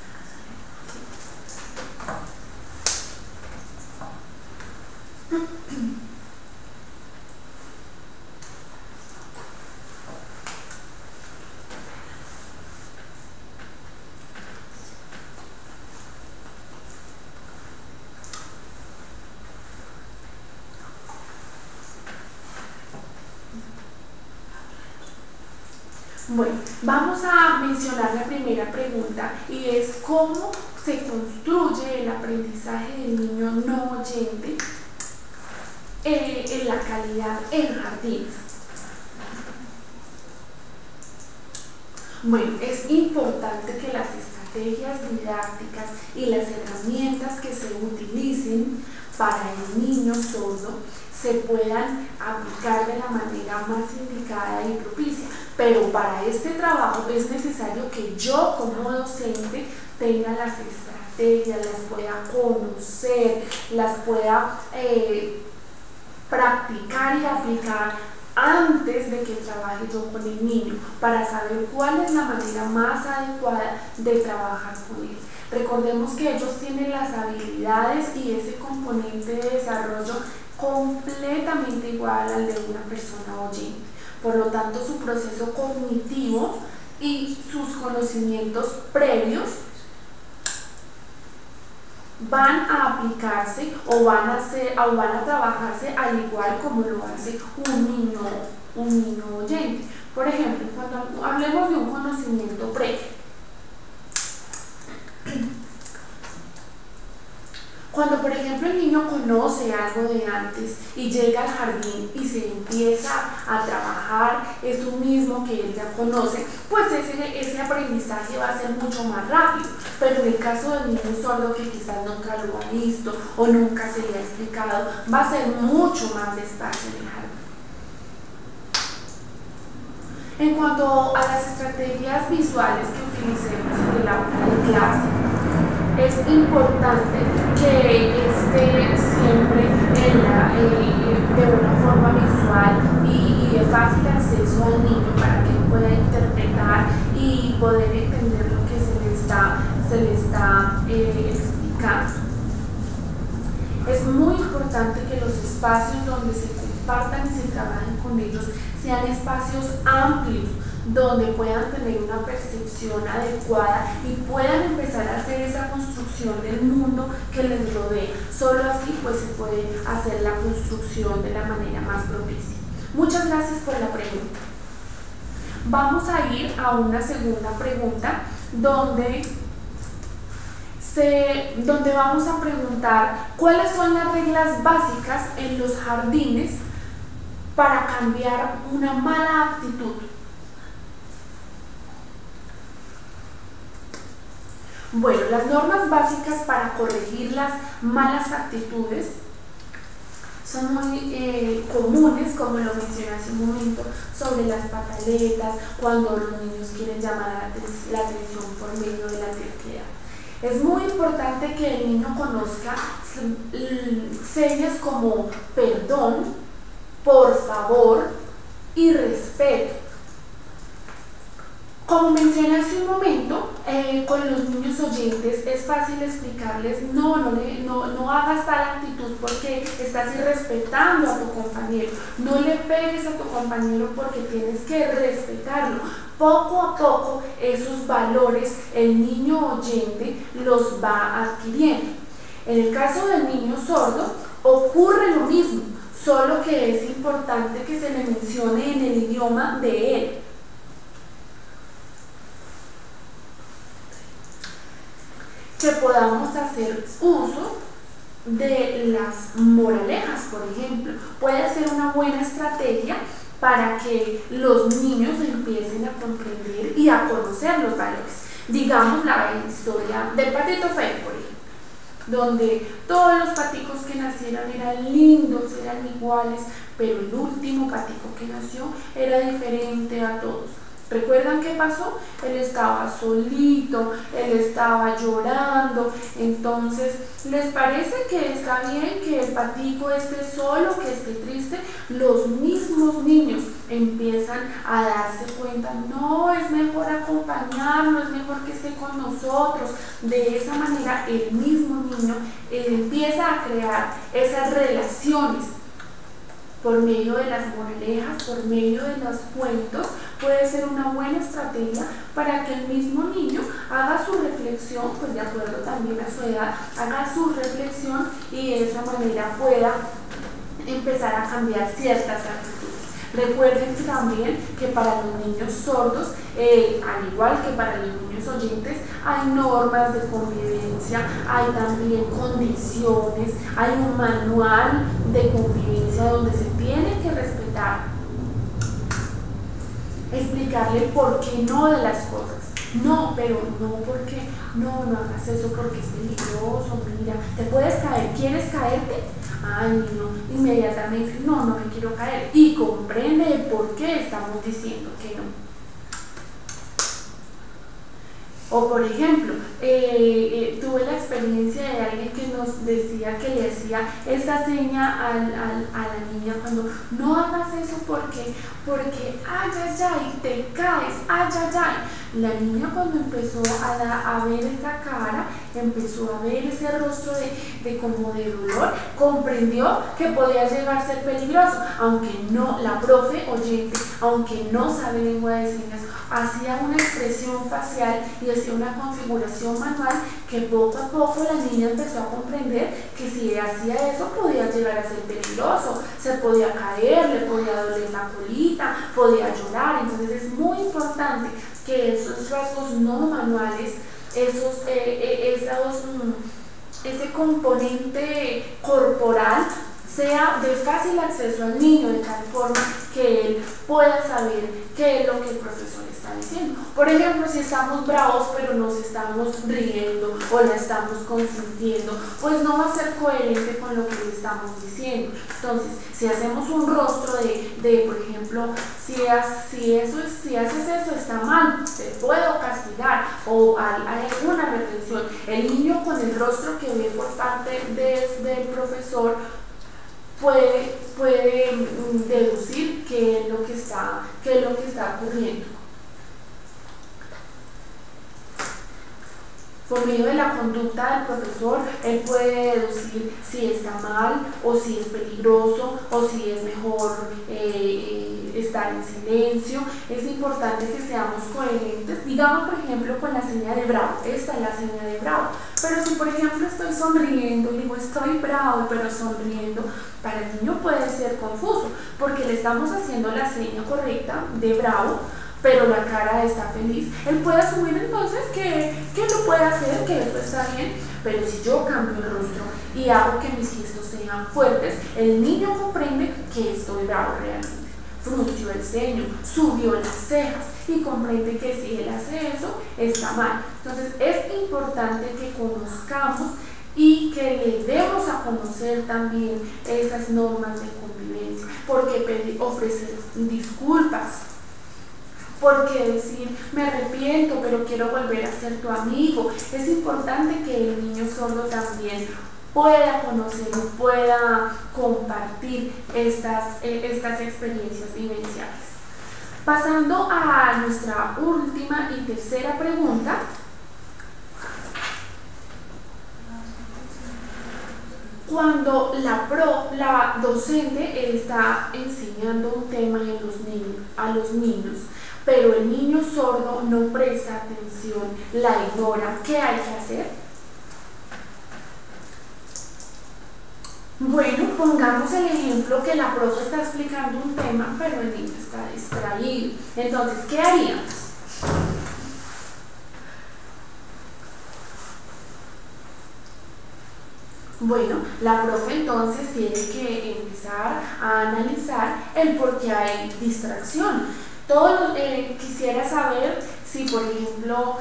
Bueno, vamos a mencionar la primera pregunta, y es cómo se construye el aprendizaje del niño no oyente en la calidad en jardines. Bueno, es importante que las estrategias didácticas y las herramientas que se utilicen para el niño sordo se puedan aplicar de la manera más indicada y propicia. Pero para este trabajo es necesario que yo como docente tenga las estrategias, las pueda conocer, las pueda practicar y aplicar antes de que trabaje yo con el niño, para saber cuál es la manera más adecuada de trabajar con él. Recordemos que ellos tienen las habilidades y ese componente de desarrollo completamente igual al de una persona oyente. Por lo tanto, su proceso cognitivo y sus conocimientos previos van a aplicarse o van a trabajarse al igual como lo hace un niño oyente. Por ejemplo, cuando hablemos de un conocimiento previo, cuando por ejemplo el niño conoce algo de antes y llega al jardín y se empieza a trabajar eso mismo que él ya conoce, pues ese aprendizaje va a ser mucho más rápido. Pero en el caso del niño sordo, que quizás nunca lo ha visto o nunca se le ha explicado, va a ser mucho más despacio en el jardín. En cuanto a las estrategias visuales que utilicemos en el aula de clase, es importante que esté siempre de una forma visual y poder entender lo que se le está explicando. Es muy importante que los espacios donde se compartan y se trabajen con ellos sean espacios amplios, donde puedan tener una percepción adecuada y puedan empezar a hacer esa construcción del mundo que les rodea. Solo así pues se puede hacer la construcción de la manera más propicia. Muchas gracias por la pregunta. Vamos a ir a una segunda pregunta donde vamos a preguntar cuáles son las reglas básicas en los jardines para cambiar una mala actitud. Bueno, las normas básicas para corregir las malas actitudes son muy comunes, como lo mencioné hace un momento, sobre las pataletas, cuando los niños quieren llamar la atención por medio de la terquedad. Es muy importante que el niño conozca señas como perdón, por favor y respeto. Como mencioné hace un momento, con los niños oyentes es fácil explicarles no hagas tal actitud porque estás irrespetando a tu compañero, no le pegues a tu compañero porque tienes que respetarlo. Poco a poco esos valores el niño oyente los va adquiriendo. En el caso del niño sordo ocurre lo mismo, solo que es importante que se le mencione en el idioma de él. Que podamos hacer uso de las moralejas, por ejemplo. Puede ser una buena estrategia para que los niños empiecen a comprender y a conocer los valores. Digamos la historia del patito feo, por ejemplo, donde todos los paticos que nacieron eran lindos, eran iguales, pero el último patico que nació era diferente a todos. ¿Recuerdan qué pasó? Él estaba solito, él estaba llorando. Entonces, ¿les parece que está bien que el patico esté solo, que esté triste? Los mismos niños empiezan a darse cuenta, no, es mejor acompañarlo, es mejor que esté con nosotros. De esa manera, el mismo niño empieza a crear esas relaciones. Por medio de las moralejas, por medio de los cuentos, puede ser una buena estrategia para que el mismo niño haga su reflexión, pues de acuerdo también a su edad, haga su reflexión y de esa manera pueda empezar a cambiar ciertas actitudes. Recuerden también que para los niños sordos, al igual que para los niños oyentes, hay normas de convivencia, hay también condiciones, hay un manual de convivencia donde se tiene que respetar. Explicarle por qué no de las cosas. No, pero no porque, no hagas eso porque es peligroso, mira, te puedes caer, ¿quieres caerte? Ay, niño, inmediatamente, no me quiero caer. Y comprende el por qué estamos diciendo que no. O por ejemplo, tuve la experiencia de alguien que nos decía que le hacía esta seña a la niña cuando no hagas eso porque ay, te caes, ay. La niña cuando empezó a ver esa cara, empezó a ver ese rostro de como de dolor, comprendió que podía llegar a ser peligroso, aunque no, la profe oyente, aunque no sabe lengua de señas, hacía una expresión facial y hacía una configuración manual que poco a poco la niña empezó a comprender que si hacía eso podía llegar a ser peligroso, se podía caer, le podía doler la colita, podía llorar. Entonces es muy importante que esos rasgos no manuales, ese componente corporal sea de fácil acceso al niño, de tal forma que él pueda saber qué es lo que el profesor está diciendo. Por ejemplo, si estamos bravos pero nos estamos riendo o la estamos consintiendo, pues no va a ser coherente con lo que le estamos diciendo. Entonces, si hacemos un rostro por ejemplo, si haces eso está mal, te puedo castigar, o hay alguna retención, el niño con el rostro que ve por parte del profesor puede deducir qué es lo que está ocurriendo. Por medio de la conducta del profesor, él puede deducir si está mal o si es peligroso o si es mejor estar en silencio. Es importante que seamos coherentes, digamos por ejemplo con la señal de bravo. Esta es la señal de bravo, pero si por ejemplo estoy sonriendo y digo estoy bravo pero sonriendo, para el niño puede ser confuso porque le estamos haciendo la seña correcta de bravo, pero la cara está feliz. Él puede asumir entonces que lo puede hacer, que eso está bien, pero si yo cambio el rostro y hago que mis gestos sean fuertes, el niño comprende que estoy bravo realmente. Frunció el ceño, subió las cejas y comprende que si él hace eso, está mal. Entonces es importante que conozcamos y que le demos a conocer también esas normas de convivencia, porque ofrecer disculpas, porque decir me arrepiento pero quiero volver a ser tu amigo. Es importante que el niño sordo también pueda conocer y pueda compartir estas experiencias vivenciales. Pasando a nuestra última y tercera pregunta. Cuando la docente está enseñando un tema a los niños, pero el niño sordo no presta atención, la ignora, ¿qué hay que hacer? Bueno, pongamos el ejemplo que la profe está explicando un tema, pero el niño está distraído. Entonces, ¿qué haríamos? Bueno, la profe entonces tiene que empezar a analizar el por qué hay distracción. Quisiera saber si, por ejemplo,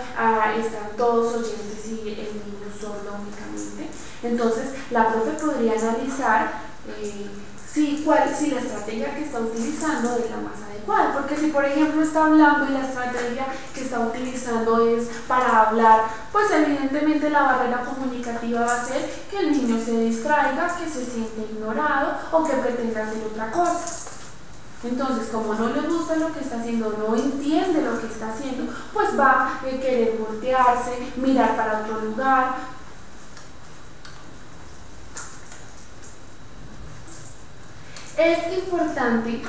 están todos oyentes y el niño sordo únicamente. Entonces, la profe podría analizar si la estrategia que está utilizando es la más adecuada. Porque si, por ejemplo, está hablando y la estrategia que está utilizando es para hablar, pues evidentemente la barrera comunicativa va a ser que el niño se distraiga, que se siente ignorado o que pretenda hacer otra cosa. Entonces, como no le gusta lo que está haciendo, no entiende lo que está haciendo, pues va a querer voltearse, mirar para otro lugar. Es importante,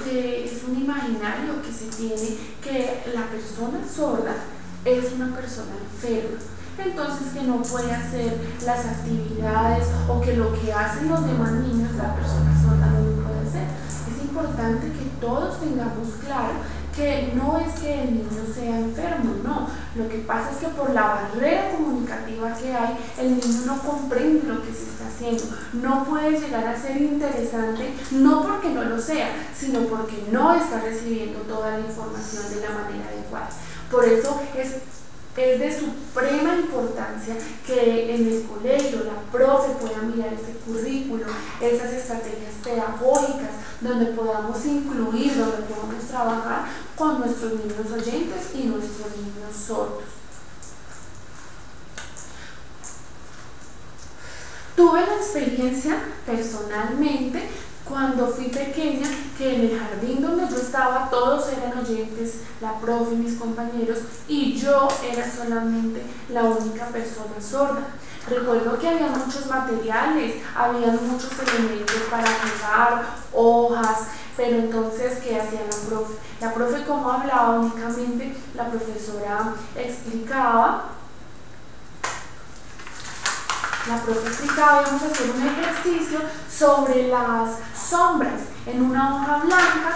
es un imaginario que se tiene, que la persona sorda es una persona enferma. Entonces, que no puede hacer las actividades o que lo que hacen los demás niños, la persona sorda no lo puede hacer. Es importante que todos tengamos claro que no es que el niño sea enfermo, no. Lo que pasa es que por la barrera comunicativa que hay, el niño no comprende lo que se está haciendo. No puede llegar a ser interesante, no porque no lo sea, sino porque no está recibiendo toda la información de la manera adecuada. Por eso es de suprema importancia que en el colegio la profe pueda mirar ese currículo, esas estrategias pedagógicas, donde podamos incluir, donde podamos trabajar con nuestros niños oyentes y nuestros niños sordos. Tuve la experiencia personalmente cuando fui pequeña, que en el jardín donde yo estaba todos eran oyentes, la profe y mis compañeros, y yo era solamente la única persona sorda. Recuerdo que había muchos materiales, había muchos elementos para jugar, hojas, pero entonces, ¿qué hacía la profe? La profe, como hablaba únicamente, la profesora explicaba. La profe explicaba, íbamos a hacer un ejercicio sobre las sombras. En una hoja blanca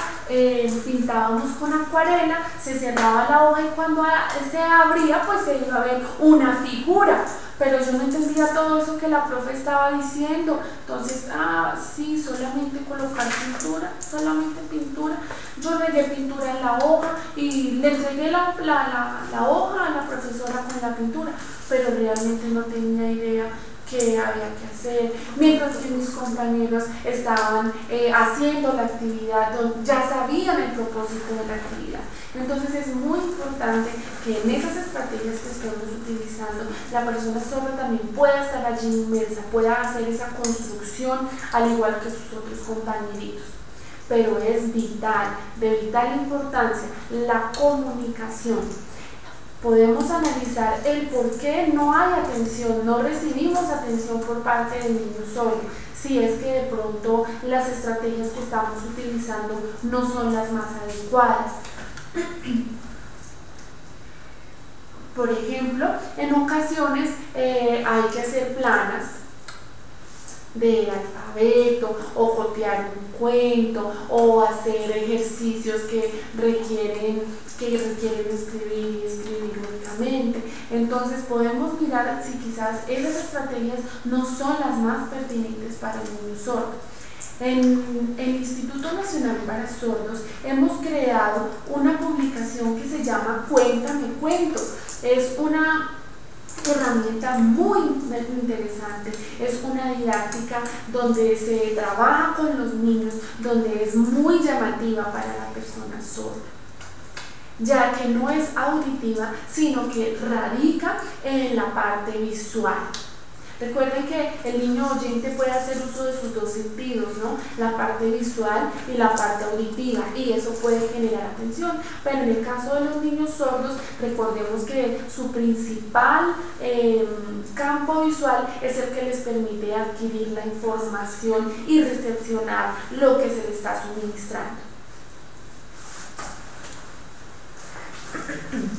pintábamos con acuarela, se cerraba la hoja y cuando se abría, pues se iba a ver una figura. Pero yo no entendía todo eso que la profe estaba diciendo. Entonces, sí, solamente colocar pintura, solamente pintura. Yo regué pintura en la hoja y le entregué la hoja a la profesora con la pintura, pero realmente no tenía idea qué había que hacer, mientras que mis compañeros estaban haciendo la actividad, ya sabían el propósito de la actividad. Entonces es muy importante que en esas estrategias que estamos utilizando, la persona sorda también pueda estar allí inmersa, pueda hacer esa construcción al igual que sus otros compañeritos. Pero es vital, de vital importancia, la comunicación. Podemos analizar el por qué no hay atención, no recibimos atención por parte del niño sordo. Si es que de pronto las estrategias que estamos utilizando no son las más adecuadas. Por ejemplo, en ocasiones hay que hacer planas de alfabeto o copiar un cuento o hacer ejercicios que requieren escribir y escribir únicamente. Entonces podemos mirar si quizás esas estrategias no son las más pertinentes para el niño sordo. En el Instituto Nacional para Sordos hemos creado una publicación que se llama Cuéntame Cuentos. Es una herramienta muy interesante, es una didáctica donde se trabaja con los niños, donde es muy llamativa para la persona sorda, ya que no es auditiva, sino que radica en la parte visual. Recuerden que el niño oyente puede hacer uso de sus dos sentidos, ¿no? La parte visual y la parte auditiva, y eso puede generar atención. Pero en el caso de los niños sordos, recordemos que su principal campo visual es el que les permite adquirir la información y recepcionar lo que se les está suministrando.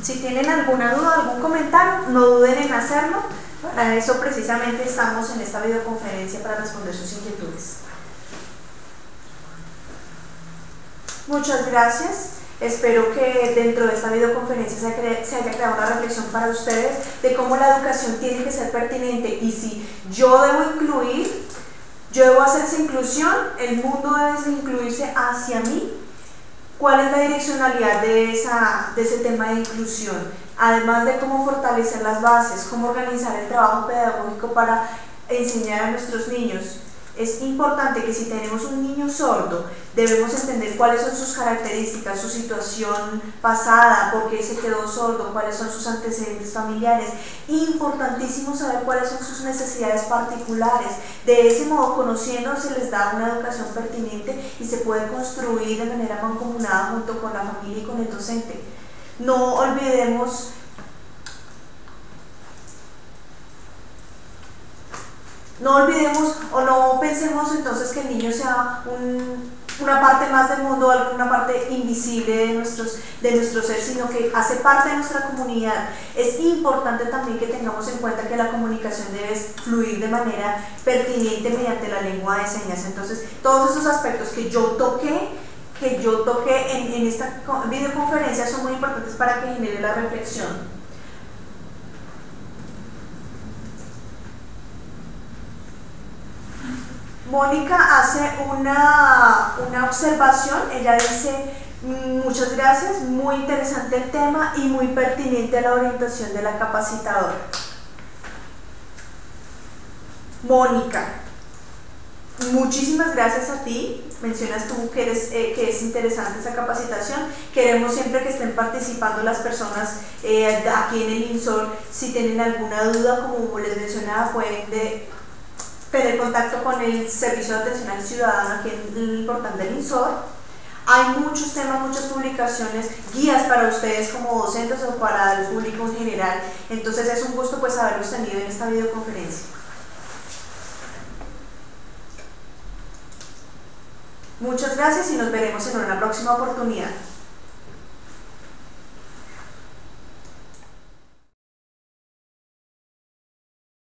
Si tienen alguna duda, algún comentario, no duden en hacerlo. Para eso precisamente estamos en esta videoconferencia, para responder sus inquietudes. Muchas gracias. Espero que dentro de esta videoconferencia se haya creado una reflexión para ustedes de cómo la educación tiene que ser pertinente, y si yo debo incluir, yo debo hacer esa inclusión, el mundo debe incluirse hacia mí. ¿Cuál es la direccionalidad de ese tema de inclusión? Además de cómo fortalecer las bases, cómo organizar el trabajo pedagógico para enseñar a nuestros niños. Es importante que si tenemos un niño sordo, debemos entender cuáles son sus características, su situación pasada, por qué se quedó sordo, cuáles son sus antecedentes familiares. Importantísimo saber cuáles son sus necesidades particulares. De ese modo, conociendo, se les da una educación pertinente y se puede construir de manera mancomunada junto con la familia y con el docente. No olvidemos o no pensemos entonces que el niño sea una parte más del mundo, una parte invisible de nuestro ser, sino que hace parte de nuestra comunidad. Es importante también que tengamos en cuenta que la comunicación debe fluir de manera pertinente mediante la lengua de señas. Entonces, todos esos aspectos que yo toqué en esta videoconferencia son muy importantes para que genere la reflexión. Mónica hace una observación. Ella dice: muchas gracias, muy interesante el tema y muy pertinente a la orientación de la capacitadora. Mónica, muchísimas gracias a ti. Mencionas tú que es interesante esa capacitación. Queremos siempre que estén participando las personas aquí en el INSOR. Si tienen alguna duda, como les mencionaba, pueden tener contacto con el Servicio de Atención al Ciudadano aquí en el portal del INSOR. Hay muchos temas, muchas publicaciones, guías para ustedes como docentes o para el público en general. Entonces es un gusto pues haberlos tenido en esta videoconferencia. Muchas gracias y nos veremos en una próxima oportunidad.